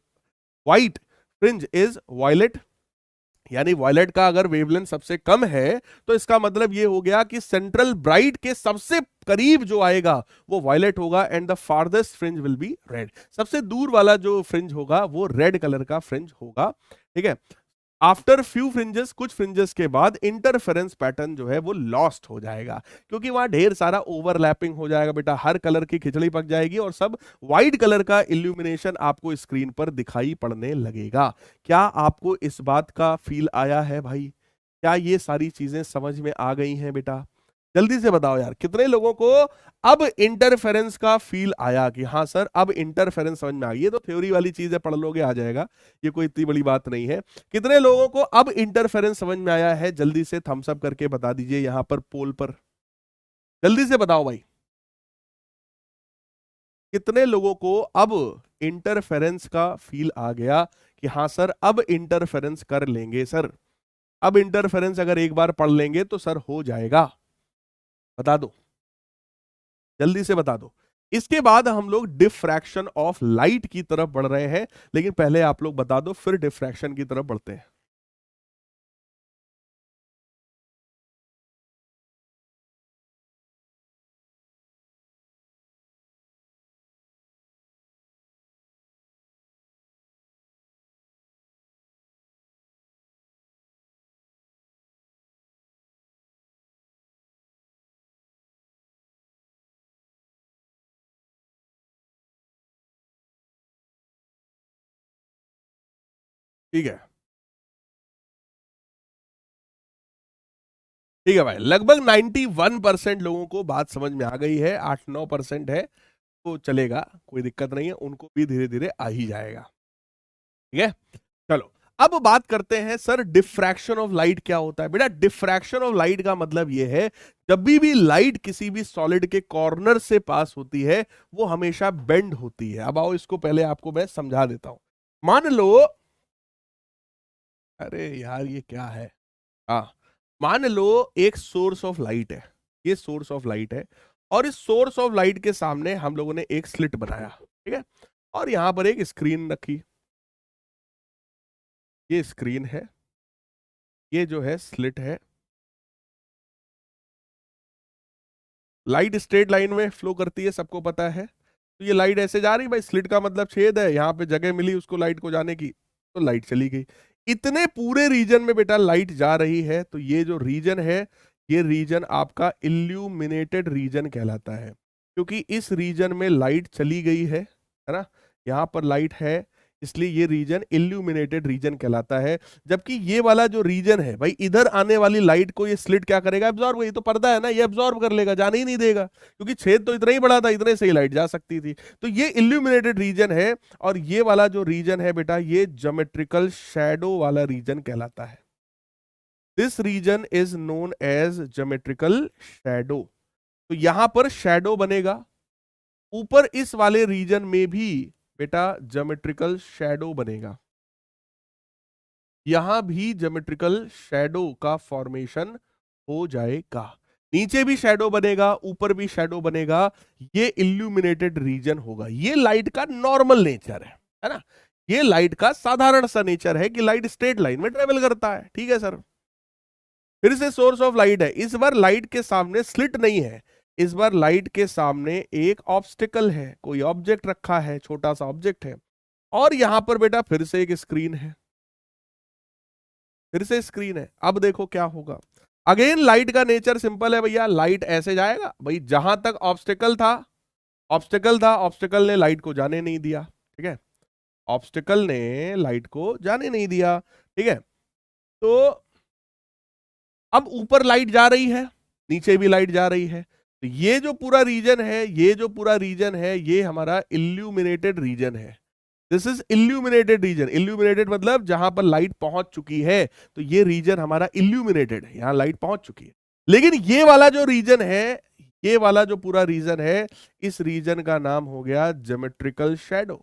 [SPEAKER 1] white fringe is violet. यानी वॉयलेट का अगर वेवलेंथ सबसे कम है तो इसका मतलब ये हो गया कि सेंट्रल ब्राइट के सबसे करीब जो आएगा वो वॉयलेट होगा, and the farthest fringe will be red. सबसे दूर वाला जो फ्रिंज होगा वो रेड कलर का फ्रिंज होगा। ठीक है, आफ्टर फ्यू फ्रिंजेस, कुछ फ्रिंजेस के बाद इंटरफेरेंस पैटर्न जो है वो लॉस्ट हो जाएगा, क्योंकि वहां ढेर सारा ओवरलैपिंग हो जाएगा बेटा, हर कलर की खिचड़ी पक जाएगी और सब व्हाइट कलर का इल्यूमिनेशन आपको स्क्रीन पर दिखाई पड़ने लगेगा। क्या आपको इस बात का फील आया है भाई? क्या ये सारी चीजें समझ में आ गई हैं बेटा? जल्दी से बताओ यार, कितने लोगों को अब इंटरफेरेंस का फील आया कि हाँ सर अब इंटरफेरेंस समझ में आ गई? ये तो थ्योरी वाली चीज है, पढ़ लोगे आ जाएगा, ये कोई इतनी बड़ी बात नहीं है। कितने लोगों को अब इंटरफेरेंस समझ में आया है? जल्दी से थम्स अप करके बता दीजिए यहां पर पोल पर, जल्दी से बताओ भाई, कितने लोगों को अब इंटरफेरेंस का फील आ गया कि हाँ सर अब इंटरफेरेंस कर लेंगे सर, अब इंटरफेरेंस अगर एक बार पढ़ लेंगे तो सर हो जाएगा? बता दो, जल्दी से बता दो। इसके बाद हम लोग डिफ्रैक्शन ऑफ लाइट की तरफ बढ़ रहे हैं, लेकिन पहले आप लोग बता दो फिर डिफ्रैक्शन की तरफ बढ़ते हैं। ठीक है, ठीक है भाई, लगभग 91% लोगों को बात समझ में आ गई है, 8-9% है तो चलेगा, कोई दिक्कत नहीं है, उनको भी धीरे धीरे आ ही जाएगा। ठीक है, चलो अब बात करते हैं सर डिफ्रैक्शन ऑफ लाइट क्या होता है। बेटा डिफ्रैक्शन ऑफ लाइट का मतलब यह है जब भी लाइट किसी भी सॉलिड के कॉर्नर से पास होती है वो हमेशा बेंड होती है। अब आओ इसको पहले आपको मैं समझा देता हूं। मान लो, अरे यार ये क्या है, हाँ, मान लो एक सोर्स ऑफ लाइट है, ये सोर्स ऑफ लाइट है और इस सोर्स ऑफ लाइट के सामने हम लोगों ने एक स्लिट बनाया, ठीक है, और यहां पर एक स्क्रीन रखी, ये स्क्रीन है, ये जो है स्लिट है। लाइट स्ट्रेट लाइन में फ्लो करती है, सबको पता है। तो ये लाइट ऐसे जा रही, भाई स्लिट का मतलब छेद है, यहाँ पे जगह मिली उसको लाइट को जाने की, तो लाइट चली गई। इतने पूरे रीजन में बेटा लाइट जा रही है, तो ये जो रीजन है, ये रीजन आपका इल्यूमिनेटेड रीजन कहलाता है, क्योंकि इस रीजन में लाइट चली गई है ना, यहाँ पर लाइट है, इसलिए ये रीजन इल्यूमिनेटेड रीजन कहलाता है। जबकि ये वाला जो रीजन है भाई, इधर आने वाली लाइट को ये स्लिट क्या करेगा, एब्जॉर्ब, ये तो पर्दा है ना, ये एब्जॉर्ब कर लेगा, जाने ही नहीं देगा, क्योंकि छेद तो इतना ही बड़ा था, इतने से ही लाइट जा सकती थी। तो ये इल्यूमिनेटेड रीजन है, और ये वाला जो रीजन है बेटा, ये ज्योमेट्रिकल शैडो वाला रीजन कहलाता है। This region is known as geometrical shadow. तो यहां पर शैडो बनेगा, ऊपर इस वाले रीजन में भी बेटा ज्योमेट्रिकल शैडो बनेगा, यहां भी ज्योमेट्रिकल शैडो का फॉर्मेशन हो जाएगा, नीचे भी शैडो बनेगा, ऊपर भी शैडो बनेगा। ये इल्यूमिनेटेड रीजन होगा। ये लाइट का नॉर्मल नेचर है ना, ये लाइट का साधारण सा नेचर है कि लाइट स्ट्रेट लाइन में ट्रेवल करता है। ठीक है सर, फिर से सोर्स ऑफ लाइट है, इस बार लाइट के सामने स्लिट नहीं है, इस बार लाइट के सामने एक ऑब्स्टिकल है, कोई ऑब्जेक्ट रखा है, छोटा सा ऑब्जेक्ट है, और यहां पर बेटा फिर से एक स्क्रीन है, फिर से स्क्रीन है। अब देखो क्या होगा, अगेन लाइट का नेचर सिंपल है भैया, लाइट ऐसे जाएगा भाई, जहां तक ऑब्स्टिकल था, ऑब्स्टिकल था, ऑब्स्टिकल ने लाइट को जाने नहीं दिया, ठीक है, ऑब्स्टिकल ने लाइट को जाने नहीं दिया, ठीक है। तो अब ऊपर लाइट जा रही है, नीचे भी लाइट जा रही है, तो ये जो पूरा रीजन है, ये जो पूरा रीजन है, ये हमारा इल्यूमिनेटेड रीजन है। This is illuminated region. Illuminated मतलब जहां पर लाइट पहुंच चुकी है, तो ये रीजन हमारा इल्यूमिनेटेड है, यहां लाइट पहुंच चुकी है। लेकिन ये वाला जो रीजन है, ये वाला जो पूरा रीजन है, इस रीजन का नाम हो गया ज्योमेट्रिकल शैडो,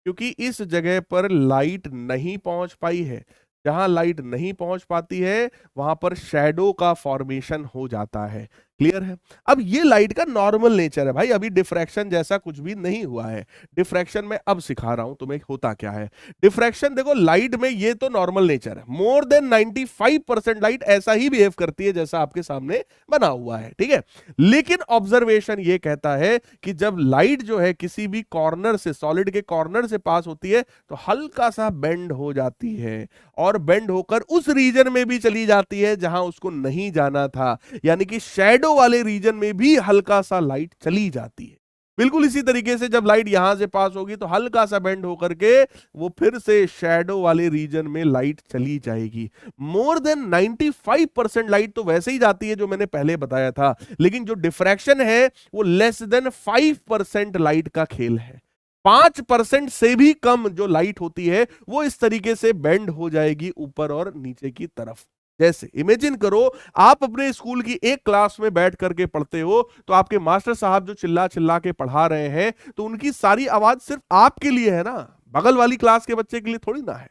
[SPEAKER 1] क्योंकि इस जगह पर लाइट नहीं पहुंच पाई है। जहां लाइट नहीं पहुंच पाती है वहां पर शैडो का फॉर्मेशन हो जाता है। क्लियर है। अब ये लाइट का नॉर्मल नेचर है भाई, अभी डिफ्रैक्शन जैसा कुछ भी नहीं हुआ है। डिफ्रैक्शन में अब सिखा रहा हूं तुम्हें होता क्या है। डिफ्रैक्शन देखो, लाइट में ये तो नॉर्मल नेचर है, मोर देन 95% लाइट ऐसा ही बिहेव करती है जैसा आपके सामने बना हुआ है, ठीक है। लेकिन ऑब्जर्वेशन ये कहता है कि जब लाइट जो है किसी भी कॉर्नर से, सॉलिड के कॉर्नर से पास होती है, तो हल्का सा बेंड हो जाती है, और बेंड होकर उस रीजन में भी चली जाती है जहां उसको नहीं जाना था, यानी कि शैडो वाले रीजन में भी हल्का सा लाइट चली जाती है। बिल्कुल इसी तरीके से जब लाइट यहां से पास होगी तो हल्का सा बेंड होकर के वो फिर से शैडो वाले रीजन में लाइट चली जाएगी। मोर देन 95% लाइट तो वैसे ही जाती है जो मैंने पहले बताया था, लेकिन जो डिफ्रैक्शन है वो लेस देन 5% लाइट का खेल है। 5% से भी कम जो लाइट होती है वो इस तरीके से बेंड हो जाएगी ऊपर और नीचे की तरफ। जैसे इमेजिन करो, आप अपने स्कूल की एक क्लास में बैठ करके पढ़ते हो, तो आपके मास्टर साहब जो चिल्ला चिल्ला के पढ़ा रहे हैं, तो उनकी सारी आवाज सिर्फ आपके लिए है ना, बगल वाली क्लास के बच्चे के लिए थोड़ी ना है।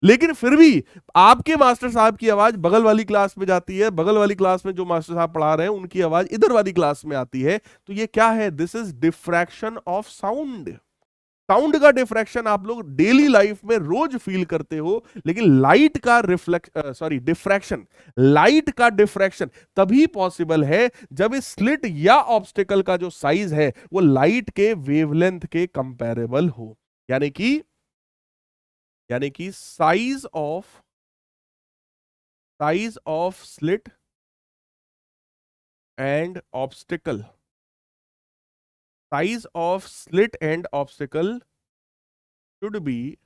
[SPEAKER 1] लेकिन फिर भी आपके मास्टर साहब की आवाज बगल वाली क्लास में जाती है, बगल वाली क्लास में जो मास्टर साहब पढ़ा रहे हैं उनकी आवाज इधर वाली क्लास में आती है। तो ये क्या है, this is diffraction of sound. Sound का डिफ्रैक्शन आप लोग डेली लाइफ में रोज फील करते हो, लेकिन लाइट का डिफ्रैक्शन, लाइट का डिफ्रैक्शन तभी पॉसिबल है जब इस स्लिट या ऑब्स्टिकल का जो साइज है वो लाइट के वेवलेंथ के कंपैरेबल हो। यानी कि size of slit and obstacle, size of slit and obstacle should be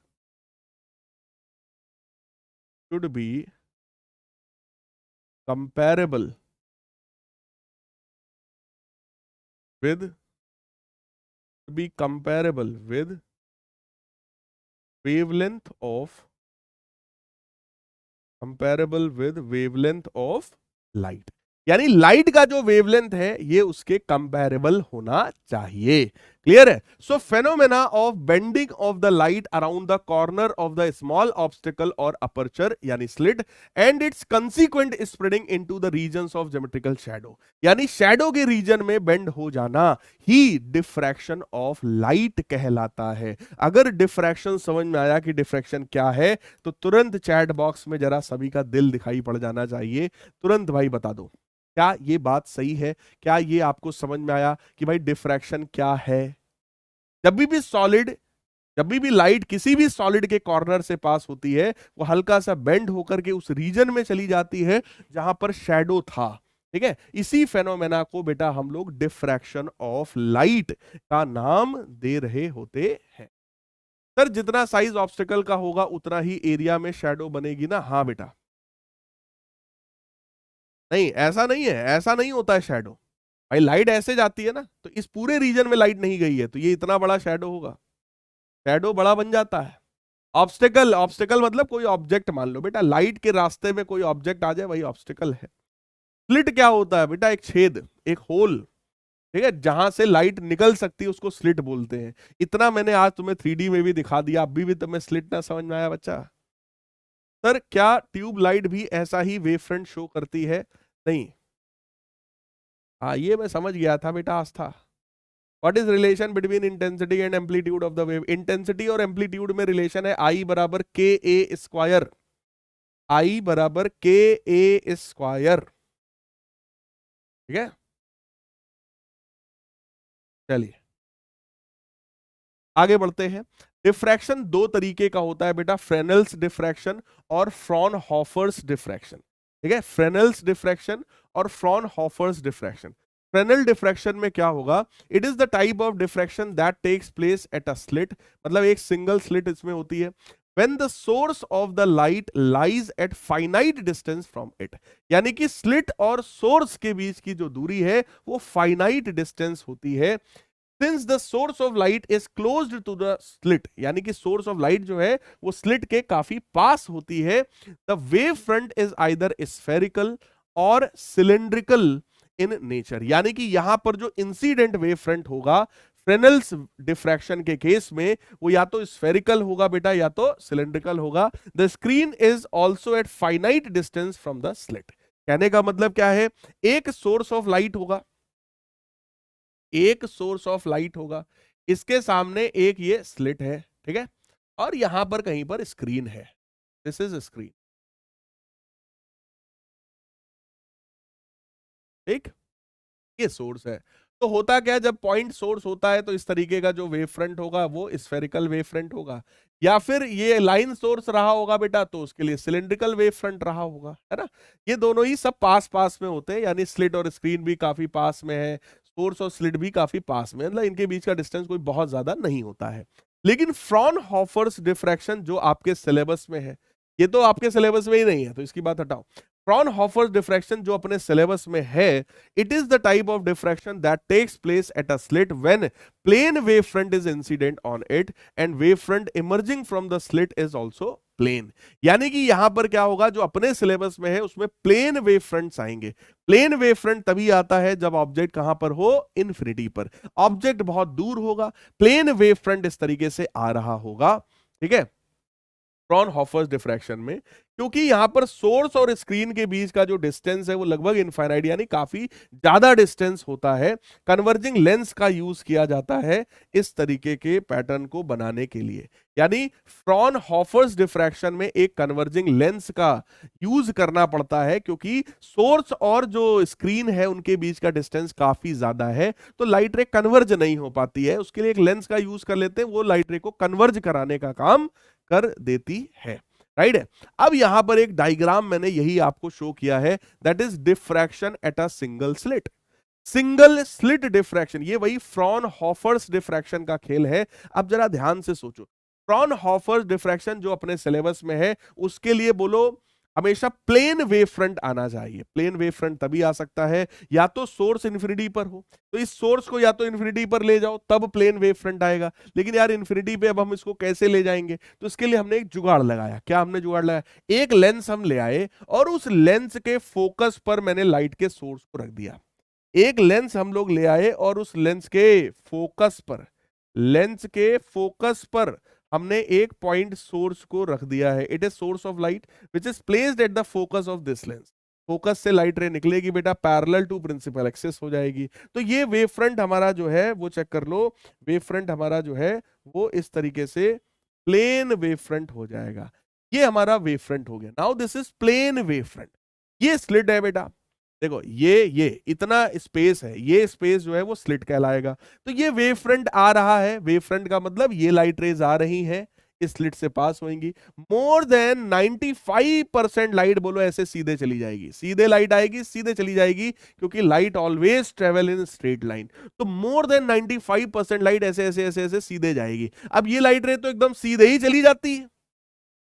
[SPEAKER 1] comparable with wavelength of comparable with wavelength of light, यानी लाइट का जो वेवलेंथ है ये उसके कंपेरेबल होना चाहिए। क्लियर है? So phenomena of bending of the light around the corner of the small obstacle और अपर्चर यानी slit and its consequent spreading into the regions of geometrical shadow, यानी शैडो के रीजन में बेंड हो जाना ही डिफ्रैक्शन ऑफ लाइट कहलाता है। अगर डिफ्रैक्शन समझ में आया कि डिफ्रैक्शन क्या है तो तुरंत चैट बॉक्स में जरा सभी का दिल दिखाई पड़ जाना चाहिए, तुरंत भाई बता दो क्या ये बात सही है, क्या ये आपको समझ में आया कि भाई डिफ्रैक्शन क्या है। जब भी लाइट किसी भी सॉलिड के कॉर्नर से पास होती है वो हल्का सा बेंड होकर के उस रीजन में चली जाती है जहां पर शैडो था। ठीक है, इसी फेनोमेना को बेटा हम लोग डिफ्रैक्शन ऑफ लाइट का नाम दे रहे होते हैं। सर जितना साइज ऑब्स्टिकल का होगा उतना ही एरिया में शैडो बनेगी ना? हाँ बेटा, नहीं ऐसा नहीं है, ऐसा नहीं होता है शैडो। भाई लाइट ऐसे जाती है ना, तो इस पूरे रीजन में लाइट नहीं गई है तो ये इतना बड़ा शैडो होगा, शैडो बड़ा बन जाता है। ऑब्स्टिकल, ऑब्स्टिकल मतलब कोई ऑब्जेक्ट, मान लो बेटा लाइट के रास्ते में कोई ऑब्जेक्ट आ जाए वही ऑब्स्टिकल है। स्लिट क्या होता है बेटा? एक छेद, एक होल, ठीक है, जहां से लाइट निकल सकती है उसको स्लिट बोलते हैं। इतना मैंने आज तुम्हें 3D में भी दिखा दिया, अभी भी तुम्हें स्लिट ना समझ में आया बच्चा? सर क्या ट्यूब लाइट भी ऐसा ही वेव फ्रंट शो करती है? नहीं, हाँ ये मैं समझ गया था बेटा Astha. What is relation between intensity and amplitude of the wave? Intensity और एम्पलीट्यूड में रिलेशन है आई बराबर के ए स्क्वायर, आई बराबर के ए स्क्वायर। ठीक है, चलिए आगे बढ़ते हैं। डिफ्रैक्शन दो तरीके का होता है बेटा, फ्रेनेल्स डिफ्रैक्शन और फ्रॉनहोफर्स डिफ्रैक्शन। ठीक है, फ्रेनेल्स डिफ्रैक्शन और फ्रॉनहोफर्स डिफ्रैक्शन। फ्रेनेल डिफ्रैक्शन में क्या होगा? It is the type of diffraction that takes place at a slit, मतलब एक सिंगल स्लिट इसमें होती है। When the source of the light lies at finite distance from it, यानी कि स्लिट और सोर्स के बीच की जो दूरी है वो फाइनाइट डिस्टेंस होती है। Since the source of light is closed to the slit, यानी कि सोर्स ऑफ लाइट जो है वो स्लिट के काफी पास होती है, the wave front is either spherical और cylindrical in nature, यानी कि यहां पर जो इंसिडेंट वेव फ्रंट होगा फ्रेनेल्स डिफ्रैक्शन के केस में वो या तो स्फेरिकल होगा बेटा या तो सिलेंड्रिकल होगा। The screen is also eight finite distance from the slit, कहने का मतलब क्या है? एक सोर्स ऑफ लाइट होगा, एक सोर्स ऑफ लाइट होगा, इसके सामने एक ये स्लिट है, ठीक है, और यहां पर कहीं पर स्क्रीन है, दिस इज स्क्रीन। ठीक, ये सोर्स है। तो होता क्या है, जब पॉइंट सोर्स होता है तो इस तरीके का जो वेव फ्रंट होगा वो स्फेरिकल वेव फ्रंट होगा, या फिर ये लाइन सोर्स रहा होगा बेटा तो उसके लिए सिलेंड्रिकल वेव फ्रंट रहा होगा, है ना। ये दोनों ही सब पास पास में होते हैं, यानी स्लिट और स्क्रीन भी काफी पास में है, सोर्स और स्लिट भी काफी पास में, मतलब इनके बीच का डिस्टेंस कोई बहुत ज्यादा नहीं होता है। लेकिन फ्रॉनहोफर्स डिफ्रैक्शन जो आपके सिलेबस में है, ये तो आपके सिलेबस में ही नहीं है तो इसकी बात हटाओ। फ्रॉनहोफर्स डिफ्रैक्शन जो अपने सिलेबस में है, it is the type of diffraction that takes place at a slit when plane wave front is incident on it and wave front emerging from the slit is also plane, यानी कि यहां पर क्या होगा, जो अपने सिलेबस में है उसमें प्लेन वेव फ्रंट्स आएंगे। प्लेन वेव फ्रंट तभी आता है जब ऑब्जेक्ट कहां पर हो, इन्फिनिटी पर, ऑब्जेक्ट बहुत दूर होगा, प्लेन वेव फ्रंट इस तरीके से आ रहा होगा। ठीक है, फ्रॉनहोफर्स डिफ्रैक्शन में, क्योंकि यहां पर सोर्स और स्क्रीन के बीच का जो डिस्टेंस है वो लगभग इनफाइनाइट यानी काफी ज्यादा डिस्टेंस होता है, कन्वर्जिंग लेंस का यूज किया जाता है इस तरीके के पैटर्न को बनाने के लिए। यानी फ्रॉनहोफर्स डिफ्रैक्शन में एक कन्वर्जिंग लेंस का यूज करना पड़ता है, क्योंकि सोर्स और जो स्क्रीन है उनके बीच का डिस्टेंस काफी ज्यादा है, तो लाइट रे कन्वर्ज नहीं हो पाती है, उसके लिए एक लेंस का यूज कर लेते हैं, वो लाइट रे को कन्वर्ज कराने का काम कर देती है। राइट है, अब यहां पर एक डायग्राम मैंने यही आपको शो किया है, that is diffraction at a single slit. Single slit diffraction, ये वही फ्रॉनहोफर्स डिफ्रैक्शन का खेल है। अब जरा ध्यान से सोचो, फ्रॉनहोफर्स डिफ्रैक्शन जो अपने सिलेबस में है उसके लिए बोलो, हमेशा प्लेन वेव फ्रंट आना चाहिए। प्लेन वेव फ्रंट तभी आ सकता है या तो सोर्स इन्फिनिटी पर हो, तो इस सोर्स को या तो इन्फिनिटी पर ले जाओ तब प्लेन वेव फ्रंट आएगा। लेकिन यार इन्फिनिटी पे अब हम इसको कैसे ले जाएंगे, तो इसके लिए हमने एक जुगाड़ लगाया। क्या हमने जुगाड़ लगाया, एक लेंस हम ले आए और उस लेंस के फोकस पर मैंने लाइट के सोर्स को रख दिया। एक लेंस हम लोग ले आए और उस लेंस के फोकस पर, लेंस के फोकस पर हमने एक पॉइंट सोर्स को रख दिया है। It is source of light which is placed at the focus of this lens. Focus से लाइट रे निकलेगी बेटा, पैरेलल टू प्रिंसिपल एक्सिस हो जाएगी। तो ये वेव फ्रंट हमारा जो है वो चेक कर लो, वेव फ्रंट हमारा जो है वो इस तरीके से प्लेन वेव फ्रंट हो जाएगा। ये हमारा वेव फ्रंट हो गया। Now this is plane wave front. ये स्लिट है बेटा, देखो ये इतना स्पेस है, ये स्पेस जो है वो स्लिट कहलाएगा। तो ये वेव फ्रंट आ रहा है, वेव फ्रंट का मतलब ये लाइट रेज आ रही हैं, इस स्लिट से पास होंगी। मोर देन 95% लाइट बोलो ऐसे सीधे चली जाएगी, सीधे लाइट आएगी, सीधे चली जाएगी, क्योंकि light always travel in straight line. तो मोर देन 95% लाइट ऐसे ऐसे ऐसे ऐसे सीधे जाएगी। अब ये लाइट रे तो एकदम सीधे ही चली जाती है,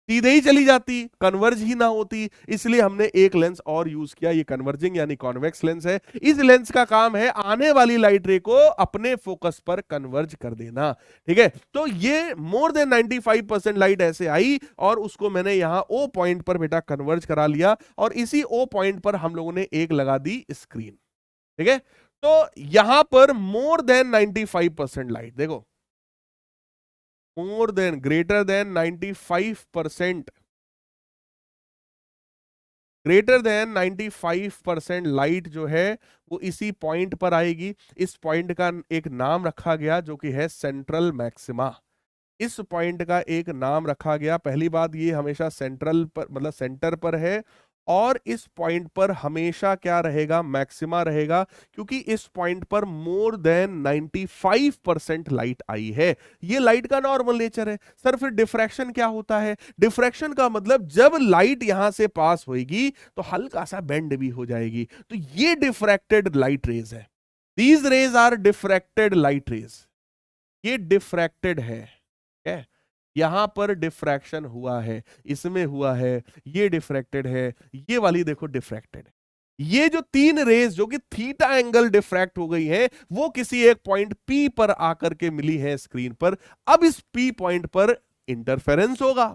[SPEAKER 1] सीधे ही चली जाती, कन्वर्ज ही ना होती। इसलिए हमने एक लेंस और यूज किया, ये कन्वर्जिंग यानी कॉन्वेक्स लेंस है। इस लेंस का काम है आने वाली लाइट रे को अपने फोकस पर कन्वर्ज कर देना। ठीक है, तो ये मोर देन 95% लाइट ऐसे आई और उसको मैंने यहां ओ पॉइंट पर बेटा कन्वर्ज करा लिया, और इसी ओ पॉइंट पर हम लोगों ने एक लगा दी स्क्रीन। ठीक है, तो यहां पर मोर देन 95% लाइट, देखो more than, greater than 95%, greater than 95% light जो है वो इसी पॉइंट पर आएगी। इस पॉइंट का एक नाम रखा गया जो कि है सेंट्रल मैक्सिमा। इस पॉइंट का एक नाम रखा गया। पहली बात, ये हमेशा सेंट्रल पर मतलब सेंटर पर है, और इस पॉइंट पर हमेशा क्या रहेगा, मैक्सिमा रहेगा, क्योंकि इस पॉइंट पर मोर देन 95% लाइट आई है। ये लाइट का नॉर्मल नेचर है। सर फिर डिफ्रैक्शन क्या होता है, डिफ्रैक्शन का मतलब जब लाइट यहां से पास होगी तो हल्का सा बेंड भी हो जाएगी, तो ये डिफ्रैक्टेड लाइट रेज है। These rays are diffracted light rays, ये डिफ्रैक्टेड है। यहां पर डिफ्रैक्शन हुआ है, इसमें हुआ है, ये डिफ्रैक्टेड है, ये वाली देखो डिफ्रैक्टेड है। ये जो तीन रेज जो कि थीटा एंगल डिफ्रैक्ट हो गई है, वो किसी एक पॉइंट P पर आकर के मिली है स्क्रीन पर। अब इस P पॉइंट पर इंटरफेरेंस होगा,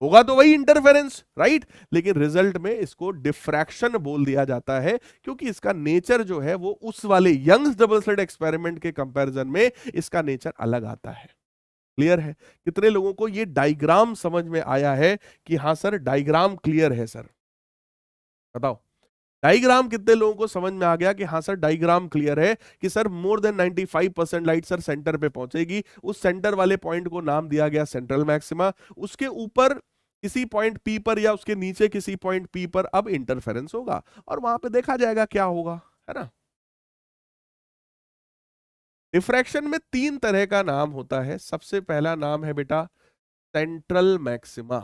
[SPEAKER 1] होगा तो वही इंटरफेरेंस, राइट, लेकिन रिजल्ट में इसको डिफ्रैक्शन बोल दिया जाता है, क्योंकि इसका नेचर जो है वो उस वाले यंग्स डबल स्लिट एक्सपेरिमेंट के कंपैरिजन में इसका नेचर अलग आता है। क्लियर है? कितने लोगों को ये डायग्राम समझ में आया है कि हाँ सर डायग्राम क्लियर है सर? बताओ, डायग्राम कितने लोगों को समझ में आ गया कि हाँ सर डायग्राम क्लियर है कि sir more than 95% light sir centre पे पहुंचेगी। उस सेंटर वाले पॉइंट को नाम दिया गया सेंट्रल मैक्सिमा। उसके ऊपर किसी पॉइंट P पर या उसके नीचे किसी पॉइंट P पर अब इंटरफेरेंस होगा, और वहां पे देखा जाएगा क्या होगा, है ना। डिफ्रैक्शन में तीन तरह का नाम होता है। सबसे पहला नाम है बेटा सेंट्रल मैक्सिमा।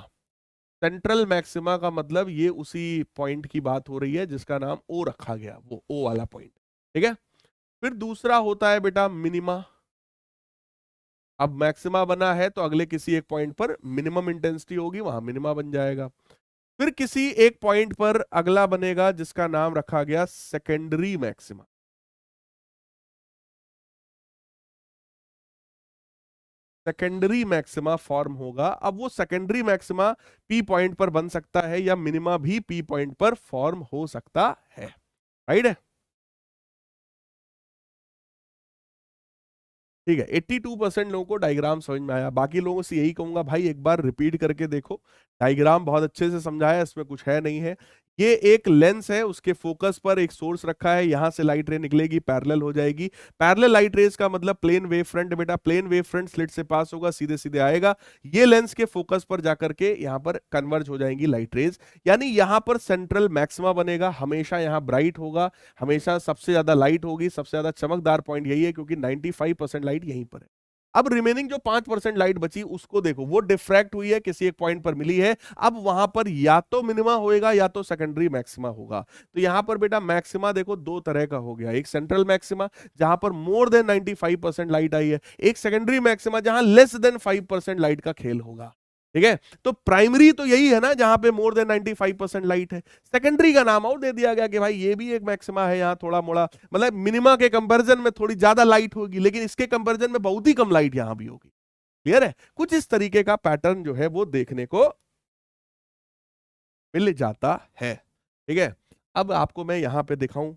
[SPEAKER 1] सेंट्रल मैक्सिमा का मतलब ये उसी पॉइंट की बात हो रही है जिसका नाम ओ रखा गया, वो ओ वाला पॉइंट। ठीक है, फिर दूसरा होता है बेटा मिनिमा। अब मैक्सिमा बना है तो अगले किसी एक पॉइंट पर मिनिमम इंटेंसिटी होगी, वहां मिनिमा बन जाएगा। फिर किसी एक पॉइंट पर अगला बनेगा जिसका नाम रखा गया secondary maxima. Secondary maxima form होगा। अब वो सेकेंडरी मैक्सिमा P पॉइंट पर बन सकता है या मिनिमा भी P पॉइंट पर फॉर्म हो सकता है, राइट है। ठीक है, 82% लोगों को डायग्राम समझ में आया। बाकी लोगों से यही कहूंगा भाई एक बार रिपीट करके देखो, डायग्राम बहुत अच्छे से समझाया, इसमें कुछ है नहीं है। ये एक लेंस है, उसके फोकस पर एक सोर्स रखा है, यहां से लाइट रे निकलेगी, पैरेलल हो जाएगी। पैरेलल लाइट रेज का मतलब प्लेन वेव फ्रंट बेटा, प्लेन वेव फ्रंट स्लिट से पास होगा, सीधे सीधे आएगा। ये लेंस के फोकस पर जाकर के यहां पर कन्वर्ज हो जाएंगी लाइट रेज, यानी यहां पर सेंट्रल मैक्सिमा बनेगा। हमेशा यहां ब्राइट होगा, हमेशा सबसे ज्यादा लाइट होगी, सबसे ज्यादा चमकदार पॉइंट यही है, क्योंकि 95% लाइट यहीं पर है। अब रिमेनिंग जो 5% लाइट बची उसको देखो, वो डिफ्रैक्ट हुई है, किसी एक पॉइंट पर मिली है। अब वहां पर या तो मिनिमा होएगा या तो सेकेंडरी मैक्सिमा होगा। तो यहां पर बेटा मैक्सिमा देखो दो तरह का हो गया, एक सेंट्रल मैक्सिमा जहां पर मोर देन 95% लाइट आई है, एक सेकेंडरी मैक्सिमा जहां लेस देन 5% लाइट का खेल होगा। ठीक है। तो प्राइमरी तो यही है ना जहां पे मोर देन 95% लाइट है। सेकेंडरी का नाम आउट दे दिया गया कि भाई ये भी एक मैक्सिमा है, यहाँ थोड़ा मोड़ा मतलब मिनिमा के कंपैरिजन में थोड़ी ज्यादा लाइट होगी, लेकिन इसके कंपैरिजन में बहुत ही कम लाइट यहां भी होगी। क्लियर है? कुछ इस तरीके का पैटर्न जो है वो देखने को मिल जाता है। ठीक है, अब आपको मैं यहां पे दिखाऊं,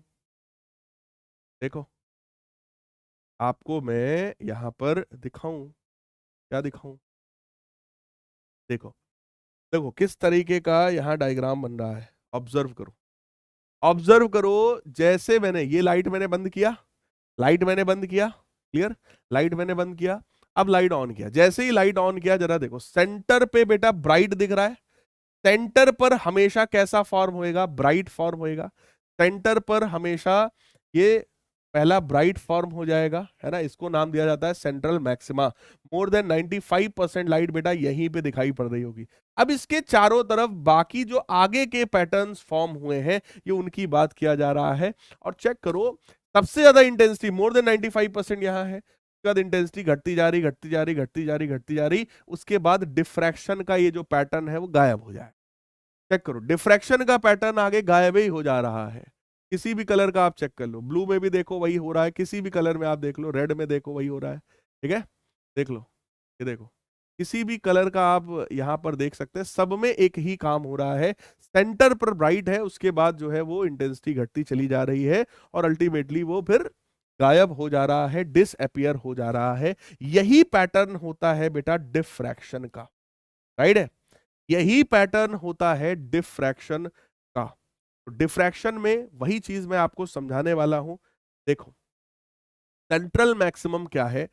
[SPEAKER 1] देखो आपको मैं यहां पर दिखाऊं, क्या दिखाऊं, देखो देखो किस तरीके का यहाँ डायग्राम बन रहा है। ऑब्जर्व करो, ऑब्जर्व करो। जैसे मैंने ये लाइट मैंने बंद किया, लाइट मैंने बंद किया, क्लियर, लाइट मैंने बंद किया, अब लाइट ऑन किया। जैसे ही लाइट ऑन किया, जरा देखो सेंटर पे बेटा ब्राइट दिख रहा है। सेंटर पर हमेशा कैसा फॉर्म होएगा? ब्राइट फॉर्म होएगा। सेंटर पर हमेशा ये पहला ब्राइट फॉर्म हो जाएगा, है ना। इसको नाम दिया जाता है central maxima. More than 95% light बेटा यहीं पे दिखाई पड़ रही होगी। अब इसके चारों तरफ बाकी जो आगे के पैटर्न्स फॉर्म हुए हैं, ये उनकी बात किया जा रहा है। और चेक करो, सबसे ज्यादा इंटेंसिटी मोर देन 95% यहाँ है। उसके बाद इंटेंसिटी घटती जा रही, घटती जा रही, घटती जा रही, घटती जा रही। उसके बाद डिफ्रैक्शन का ये जो पैटर्न है वो गायब हो जाए। चेक करो, डिफ्रैक्शन का पैटर्न आगे गायब ही हो जा रहा है। किसी भी कलर का आप चेक कर लो, ब्लू में भी देखो वही हो रहा है, किसी भी कलर में आप देख लो, रेड में देखो वही हो रहा है। ठीक है, देख लो, ये देखो, किसी भी कलर का आप यहां पर देख सकते हैं, सब में एक ही काम हो रहा है। सेंटर पर ब्राइट है, उसके बाद जो है वो इंटेंसिटी घटती चली जा रही है और अल्टीमेटली वो फिर गायब हो जा रहा है, डिसअपियर हो जा रहा है। यही पैटर्न होता है बेटा डिफ्रैक्शन का, राइट है। यही पैटर्न होता है डिफ्रैक्शन का। तो डिफ्रैक्शन में वही चीज मैं आपको समझाने वाला हूं। देखो सेंट्रल मैक्सिमम क्या है?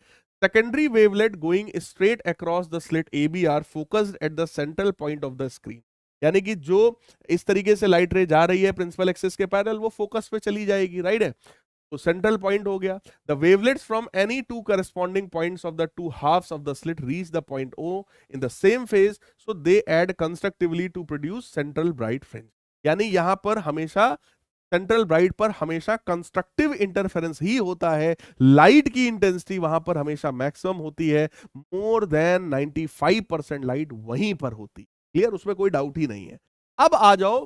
[SPEAKER 1] Secondary wavelet going straight across the slit A B are focused at the central point of the screen. यानी कि जो इस तरीके से लाइट रे जा रही है प्रिंसिपल एक्सिस के पैरेलल, वो फोकस पे चली जाएगी, राइट है। तो सेंट्रल पॉइंट हो गया। The wavelets from any two corresponding points of the two halves of the slit reach the point O in the same phase, so they add constructively to produce central bright fringe. यानी यहां पर हमेशा central bright पर हमेशा constructive interference ही होता है। Light की intensity वहां पर हमेशा मैक्सिमम होती है। मोर देन 95% लाइट वहीं पर होती है। क्लियर, उसमें कोई डाउट ही नहीं है। अब आ जाओ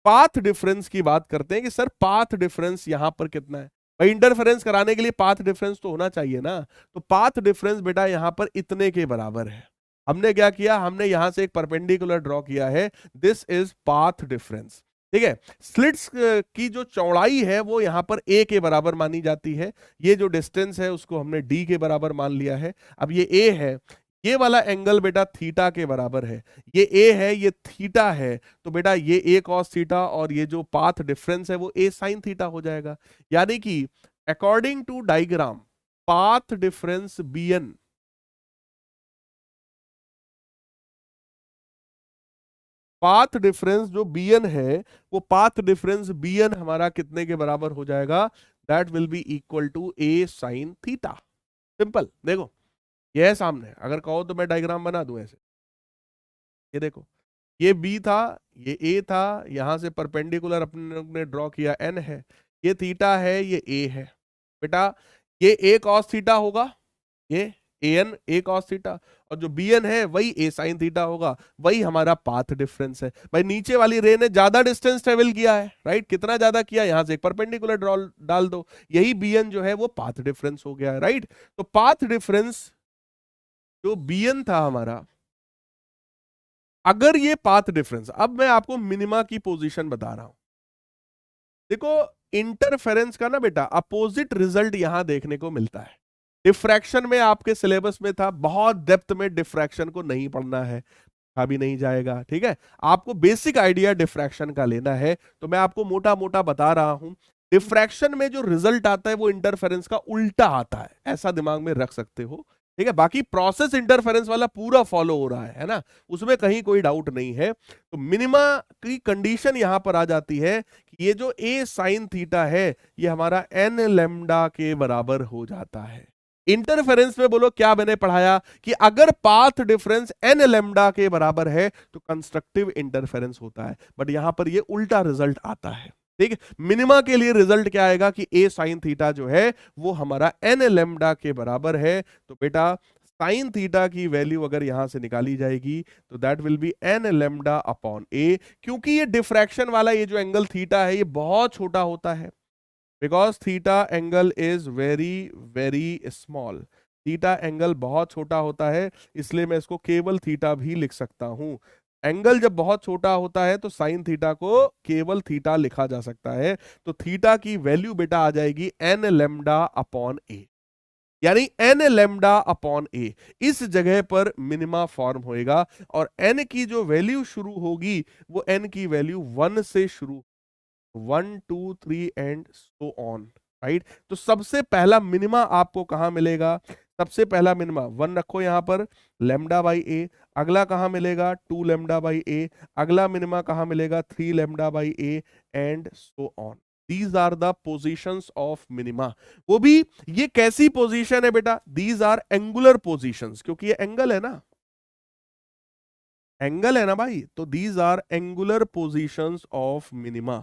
[SPEAKER 1] पाथ डिफरेंस की बात करते हैं कि सर पाथ डिफरेंस यहां पर कितना है। भाई इंटरफेरेंस कराने के लिए पाथ डिफरेंस तो होना चाहिए ना। तो पाथ डिफरेंस बेटा यहां पर इतने के बराबर है। हमने क्या किया, हमने यहां से एक परपेंडिकुलर ड्रॉ किया है, दिस इज पाथ डिफरेंस। ठीक है, स्लिट्स की जो चौड़ाई है वो यहां पर a के बराबर मानी जाती है। ये जो डिस्टेंस है उसको हमने d के बराबर मान लिया है। अब ये a है, ये वाला एंगल बेटा थीटा के बराबर है। ये a है, ये थीटा है, तो बेटा ये a cos थीटा और ये जो पाथ डिफरेंस है वो a sin थीटा हो जाएगा। यानी कि according to diagram path difference bn, path difference जो bn है वो पाथ डिफरेंस bn हमारा कितने के बराबर हो जाएगा? That will be equal to a sin theta. सिंपल, देखो ये है सामने, अगर कहो तो मैं डायग्राम बना दूं ऐसे। ये देखो, ये b था, ये a था, यहां से परपेंडिकुलर अपने ड्रॉ किया n है, ये थीटा है, ये a है। बेटा ये a cos थीटा होगा, ये an a cos थीटा, और जो bn है वही a sin थीटा होगा। वही हमारा पाथ डिफरेंस है। भाई नीचे वाली रे ने ज्यादा डिस्टेंस ट्रेवल किया है, राइट। कितना ज्यादा किया? यहां से एक परपेंडिकुलर ड्रॉ डाल दो, यही bn जो है वो पाथ डिफरेंस हो गया है, राइट। तो पाथ डिफरेंस जो bn था हमारा, अगर ये पाथ डिफरेंस, अब मैं आपको मिनिमा की पोजीशन बता रहा हूं। देखो इंटरफेरेंस का ना बेटा अपोजिट रिजल्ट यहां देखने को मिलता है। डिफ्रैक्शन में आपके सिलेबस में था, बहुत डेप्थ में डिफ्रैक्शन को नहीं पढ़ना है, भी नहीं जाएगा, ठीक है। आपको बेसिक आइडिया डिफ्रैक्शन का लेना है, तो मैं आपको मोटा मोटा बता रहा हूं। डिफ्रैक्शन में जो रिजल्ट आता है वो इंटरफेरेंस का उल्टा आता है, ऐसा दिमाग में रख सकते हो, ठीक है। बाकी प्रोसेस इंटरफेरेंस वाला पूरा फॉलो हो रहा है ना, उसमें कहीं कोई डाउट नहीं है। तो मिनिमा की कंडीशन यहां पर आ जाती है कि ये जो a sin थीटा है ये हमारा n लैम्डा के बराबर हो जाता है। इंटरफेरेंस में बोलो क्या मैंने पढ़ाया कि अगर पाथ डिफरेंस n लैम्डा के बराबर है तो कंस्ट्रक्टिव इंटरफेरेंस होता है, बट यहां पर ये उल्टा रिजल्ट आता है, ठीक है। मिनिमा के लिए रिजल्ट क्या आएगा कि a sin थीटा जो है वो हमारा n लैम्डा के बराबर है। तो बेटा साइन थीटा की वैल्यू अगर यहां से निकाली जाएगी तो that will be n lambda upon a, क्योंकि ये डिफ्रैक्शन वाला ये जो एंगल थीटा है ये बहुत छोटा होता है, because theta angle is very very small, theta angle बहुत छोटा होता है, इसलिए मैं इसको केवल थीटा भी लिख सकता हूं। एंगल जब बहुत छोटा होता है तो साइन थीटा को केवल थीटा लिखा जा सकता है, तो थीटा की वैल्यू बेटा आ जाएगी एन लेमडा अपॉन ए, यानी एन लेमडा अपॉन ए इस जगह पर मिनिमा फॉर्म होएगा, और एन की जो वैल्यू शुरू होगी वो एन की वैल्यू 1 से शुरू, 1 2 3 एंड सो ऑन, राइट। तो सबसे पहला मिनिमा आपको कहां मिलेगा, सबसे पहला मिनिमा 1 रखो यहां पर, लेमडा बाई ए। अगला कहां मिलेगा 2 लेमडा बाई ए। अगला मिनिमा कहां मिलेगा 3 lambda by A and so on. These are the positions of minima. वो भी ये कैसी पोजीशन है बेटा, दीज आर एंगुलर पोजीशंस, क्योंकि ये एंगल है ना, एंगल है ना भाई, तो these are angular positions of minima,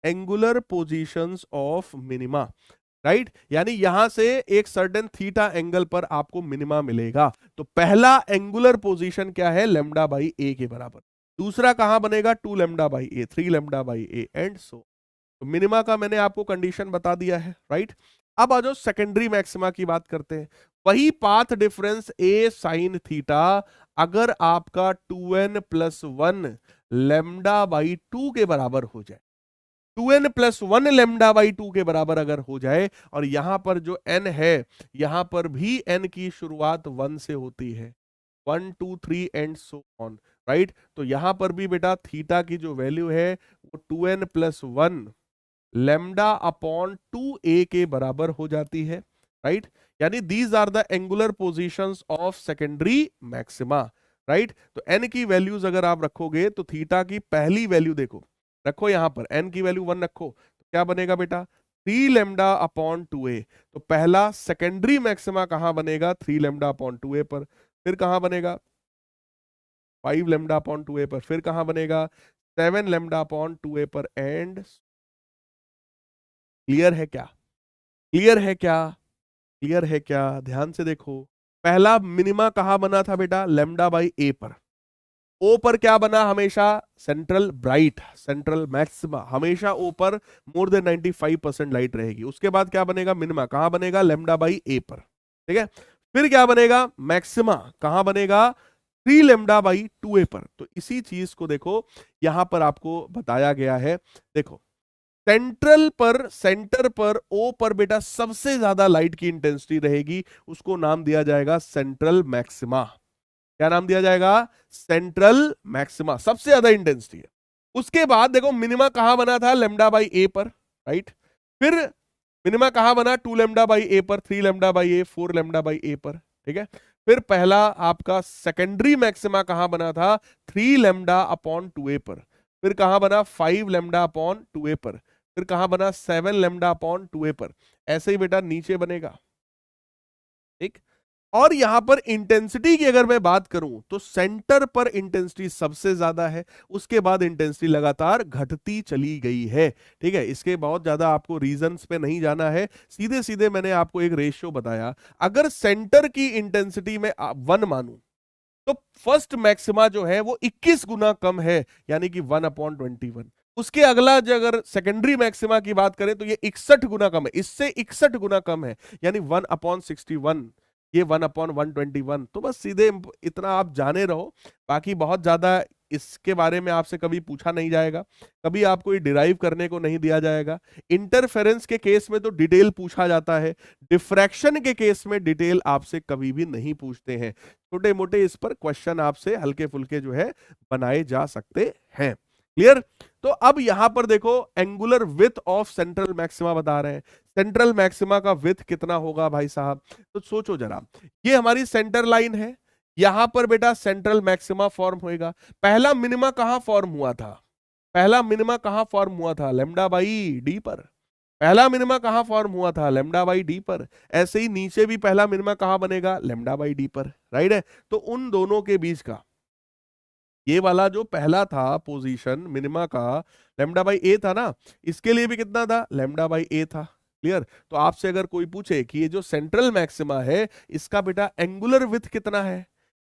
[SPEAKER 1] angular positions of minima, right. यानी यहां से एक सर्टेन थीटा एंगल पर आपको मिनिमा मिलेगा। तो पहला एंगुलर पोजीशन क्या है, लेमडा बाई ए के बराबर। दूसरा कहां बनेगा 2 lambda by A, 3 lambda by A and सो। तो मिनिमा का मैंने आपको कंडीशन बता दिया है, राइट। अब आ जाओ सेकेंडरी मैक्सिमा की बात करते हैं। वही पाथ डिफरेंस ए साइन थीटा अगर आपका 2n+1 लेमडा बाई 2 के बराबर हो जाए, 2n+1 लेमडा बाई 2 के बराबर अगर हो जाए, और यहां पर जो n है यहां पर भी n की शुरुआत 1 से होती है, 1 2 3 एंड सो ऑन, राइट। तो यहां पर भी बेटा थीटा की जो वैल्यू है वो 2n+1 लेमडा अपॉन 2a के बराबर हो जाती है, राइट। यानी these are the angular positions of secondary maxima, right. तो n की वैल्यूज अगर आप रखोगे तो थीटा की पहली वैल्यू देखो, रखो यहां पर n की वैल्यू 1 रखो, तो क्या बनेगा बेटा 3 लेमडा अपॉन 2a। तो पहला सेकेंडरी मैक्सिमा कहां बनेगा 3 लेमडा अपॉन 2a पर, फिर कहां बनेगा 5 लेमडा अपॉन 2a पर, फिर कहां बनेगा 7 लेमडा अपॉन 2a पर एंड। क्लियर है क्या, क्लियर है क्या, क्लियर है क्या, ध्यान से देखो। पहला मिनिमा कहां बना था बेटा लेमडा बाई ए पर, ओ पर क्या बना हमेशा सेंट्रल ब्राइट, सेंट्रल मैक्सिमा हमेशा ओ पर मोर देन 95% लाइट रहेगी। उसके बाद क्या बनेगा मिनिमा कहां बनेगा लेमडा बाई ए पर, ठीक है। फिर क्या बनेगा मैक्सिमा कहां बनेगा 3 लेमडा बाई 2a पर। तो इसी चीज को देखो यहां पर आपको बताया गया है, देखो सेंट्रल पर, सेंटर पर ओ पर बेटा सबसे ज्यादा लाइट की इंटेंसिटी रहेगी, उसको नाम दिया जाएगा सेंट्रल मैक्सिमा। क्या नाम दिया जाएगा सेंट्रल मैक्सिमा, सबसे ज्यादा इंटेंसिटी है। उसके बाद देखो मिनिमा कहां बना था लेमडा बाई ए पर, राइट। फिर मिनिमा कहां बना 2 लेमडा बाई ए पर, 3 lambda by a, 4 lambda by a पर, ठीक है। फिर पहला आपका सेकेंडरी मैक्सिमा कहां बना था 3 लेमडा अपॉन 2a पर, फिर कहां बना 5 लेमडा अपॉन 2a पर, फिर कहां बना 7 लेमडा अपॉन 2a पर। ऐसे ही बेटा नीचे बनेगा, ठीक। और यहां पर इंटेंसिटी की अगर मैं बात करूं तो सेंटर पर इंटेंसिटी सबसे ज्यादा है, उसके बाद इंटेंसिटी लगातार घटती चली गई है, ठीक है। इसके बहुत ज्यादा आपको रीजंस पे नहीं जाना है, सीधे सीधे मैंने आपको एक रेशियो बताया। अगर सेंटर की इंटेंसिटी में 1 मानूं तो फर्स्ट मैक्सिमा जो है वो 21 गुना कम है, यानी कि 1/21। उसके अगला जो अगर सेकेंडरी मैक्सिमा की बात करें तो ये 61 गुना कम है, इससे 61 गुना कम है, यानी 1/61, ये 1/121। तो बस सीधे इतना आप जाने रहो, बाकी बहुत ज्यादा इसके बारे में आपसे कभी पूछा नहीं जाएगा, कभी आपको ये डिराइव करने को नहीं दिया जाएगा। इंटरफेरेंस के केस में तो डिटेल पूछा जाता है, डिफ्रैक्शन के केस में डिटेल आपसे कभी भी नहीं पूछते हैं। छोटे मोटे इस पर क्वेश्चन आपसे हल्के फुल्के जो है बनाए जा सकते हैं। क्लियर। तो अब यहां पर देखो angular width of central maxima बता रहे हैं, सेंट्रल मैक्सिमा का विथ कितना होगा भाई साहब। तो सोचो जरा, ये हमारी सेंटर लाइन है, यहां पर बेटा सेंट्रल मैक्सिमा फॉर्म होएगा। पहला मिनिमा कहां फॉर्म हुआ था, पहला मिनिमा कहां फॉर्म हुआ था लेमडा बाई डी पर, पहला मिनिमा कहां फॉर्म हुआ था लेमडा बाई डी पर। ऐसे ही नीचे भी पहला मिनिमा कहां बनेगा लेमडा बाई डी पर, राइट है। तो उन दोनों के बीच का ये वाला जो पहला था पोजीशन मिनिमा का लेमडा बाई ए था ना, इसके लिए भी कितना था लेमडा बाई ए था। क्लियर? तो आपसे अगर कोई पूछे कि ये जो सेंट्रल मैक्सिमा है इसका बेटा एंगुलर विथ कितना है,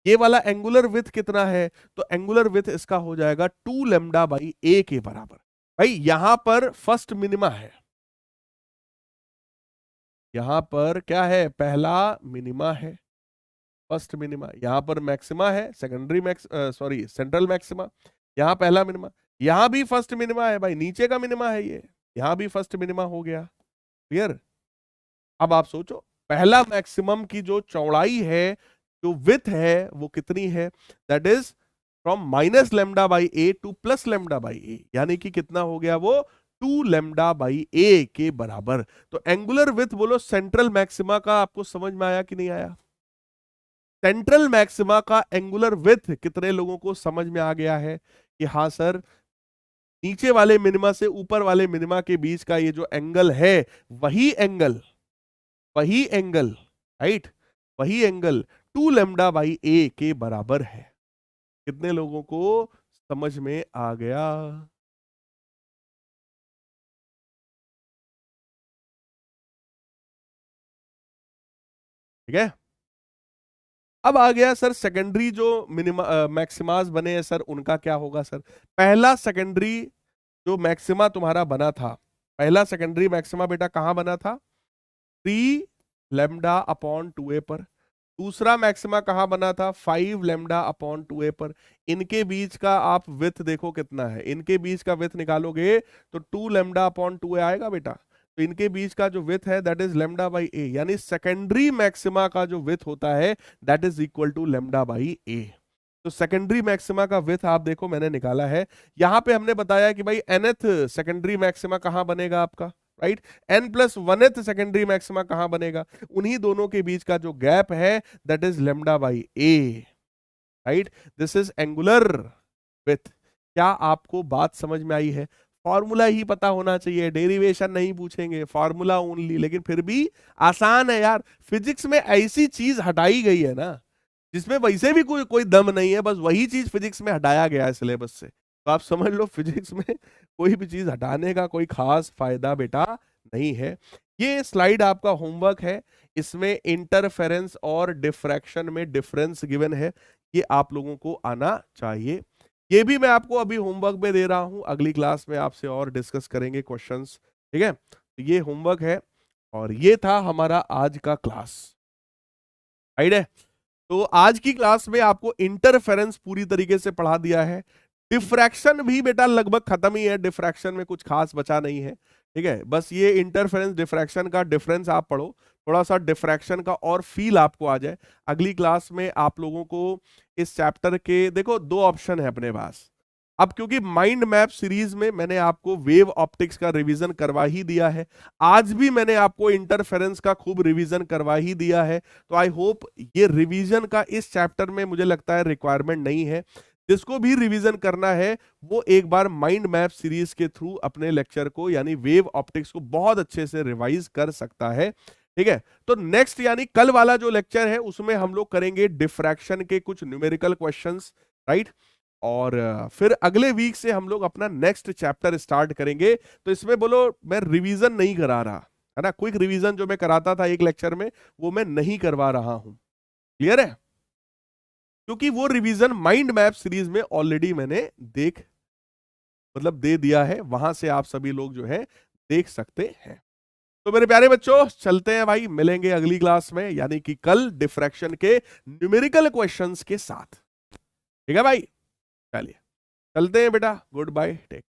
[SPEAKER 1] ये वाला एंगुलर विथ कितना है, तो एंगुलर विथ इसका हो जाएगा 2 लैम्डा बाई ए के बराबर। भाई यहां पर फर्स्ट मिनिमा है, यहां पर क्या है, पहला मिनिमा है, फर्स्ट मिनिमा। यहां पर मैक्सिमा है, secondary max sorry central maxima, यहां पहला मिनिमा, यहां भी फर्स्ट मिनिमा है भाई, नीचे का मिनिमा है ये, यहां भी फर्स्ट मिनिमा हो गया। क्लियर? अब आप सोचो पहला मैक्सिमम की जो चौड़ाई है, जो विथ है वो कितनी है, that is from minus lambda by a to plus lambda by a, यानी कि कितना हो गया वो 2 लेमडा बाई ए के बराबर। तो एंगुलर विथ बोलो सेंट्रल मैक्सिमा का, आपको समझ में आया कि नहीं आया? सेंट्रल मैक्सिमा का एंगुलर विथ कितने लोगों को समझ में आ गया है कि हाँ सर, नीचे वाले मिनिमा से ऊपर वाले मिनिमा के बीच का ये जो एंगल है, वही एंगल, वही एंगल, राइट, वही एंगल 2 लेमडा बाई ए के बराबर है। कितने लोगों को समझ में आ गया? ठीक है। अब आ गया सर सेकेंडरी जो मिनिमा मैक्सिमास बने हैं सर, उनका क्या होगा सर? पहला सेकेंडरी जो मैक्सिमा तुम्हारा बना था, पहला सेकेंडरी मैक्सिमा बेटा कहां बना था? 3 लेमडा अपॉन 2a पर। दूसरा मैक्सिमा कहां बना था? 5 लेमडा अपॉन 2a पर। इनके बीच का आप विथ देखो कितना है, इनके बीच का विथ निकालोगे तो 2 लेमडा अपॉन 2a आएगा बेटा। तो इनके बीच का जो विथ है that is lambda by a, यानी सेकेंडरी मैक्सिमा का जो विथ होता है that is equal to lambda by a. तो सेकेंडरी मैक्सिमा का विथ आप देखो मैंने निकाला है। यहां पे हमने बताया कि भाई nth सेकेंडरी मैक्सिमा कहां बनेगा आपका, right? n plus 1th secondary maxima कहां बनेगा? उन्हीं दोनों के बीच का जो गैप है that is lambda by A, right? This is angular width. क्या आपको बात समझ में आई है? फॉर्मूला ही पता होना चाहिए, डेरिवेशन नहीं पूछेंगे, फॉर्मूला ओनली। लेकिन फिर भी आसान है यार, फिजिक्स में ऐसी चीज हटाई गई है ना जिसमें वैसे भी कोई कोई दम नहीं है, बस वही चीज फिजिक्स में हटाया गया है सिलेबस से। तो आप समझ लो फिजिक्स में कोई भी चीज हटाने का कोई खास फायदा बेटा नहीं है। ये स्लाइड आपका होमवर्क है, इसमें इंटरफेरेंस और डिफ्रैक्शन में डिफरेंस गिवन है, ये आप लोगों को आना चाहिए। ये भी मैं आपको अभी होमवर्क में दे रहा हूं, अगली क्लास में आपसे और डिस्कस करेंगे क्वेश्चंस, ठीक है? तो ये होमवर्क है और ये था हमारा आज का क्लास, राइट है? तो आज की क्लास में आपको इंटरफेरेंस पूरी तरीके से पढ़ा दिया है। डिफ्रैक्शन भी बेटा लगभग खत्म ही है, डिफ्रैक्शन में कुछ खास बचा नहीं है, ठीक है? बस ये इंटरफेरेंस डिफ्रैक्शन का डिफरेंस आप पढ़ो, थोड़ा सा डिफ्रैक्शन का और फील आपको आ जाए। अगली क्लास में आप लोगों को इस चैप्टर के देखो 2 ऑप्शन है अपने पास। अब क्योंकि माइंड मैप सीरीज में मैंने आपको वेव ऑप्टिक्स का रिवीजन करवा ही दिया है, आज भी मैंने आपको इंटरफेरेंस का खूब रिवीजन करवा ही दिया है, तो आई होप ये रिवीजन का इस चैप्टर में मुझे लगता है रिक्वायरमेंट नहीं है। जिसको भी रिवीजन करना है वो एक बार माइंड मैप सीरीज के थ्रू अपने लेक्चर को यानी वेव ऑप्टिक्स को बहुत अच्छे से रिवाइज कर सकता है, ठीक है? तो नेक्स्ट यानी कल वाला जो लेक्चर है उसमें हम लोग करेंगे डिफ्रैक्शन के कुछ न्यूमेरिकल क्वेश्चंस, राइट? और फिर अगले वीक से हम लोग अपना नेक्स्ट चैप्टर स्टार्ट करेंगे। तो इसमें बोलो मैं रिवीजन नहीं करा रहा, है ना? क्विक रिवीजन जो मैं कराता था एक लेक्चर में वो मैं नहीं करवा रहा हूं, क्लियर है? क्योंकि वो रिवीजन माइंड मैप सीरीज में ऑलरेडी मैंने दे दिया है, वहां से आप सभी लोग जो है देख सकते हैं। तो मेरे प्यारे बच्चों चलते हैं भाई, मिलेंगे अगली क्लास में यानी कि कल डिफ्रैक्शन के न्यूमेरिकल क्वेश्चंस के साथ, ठीक है भाई? चलिए चलते हैं बेटा, गुड बाय, टेक।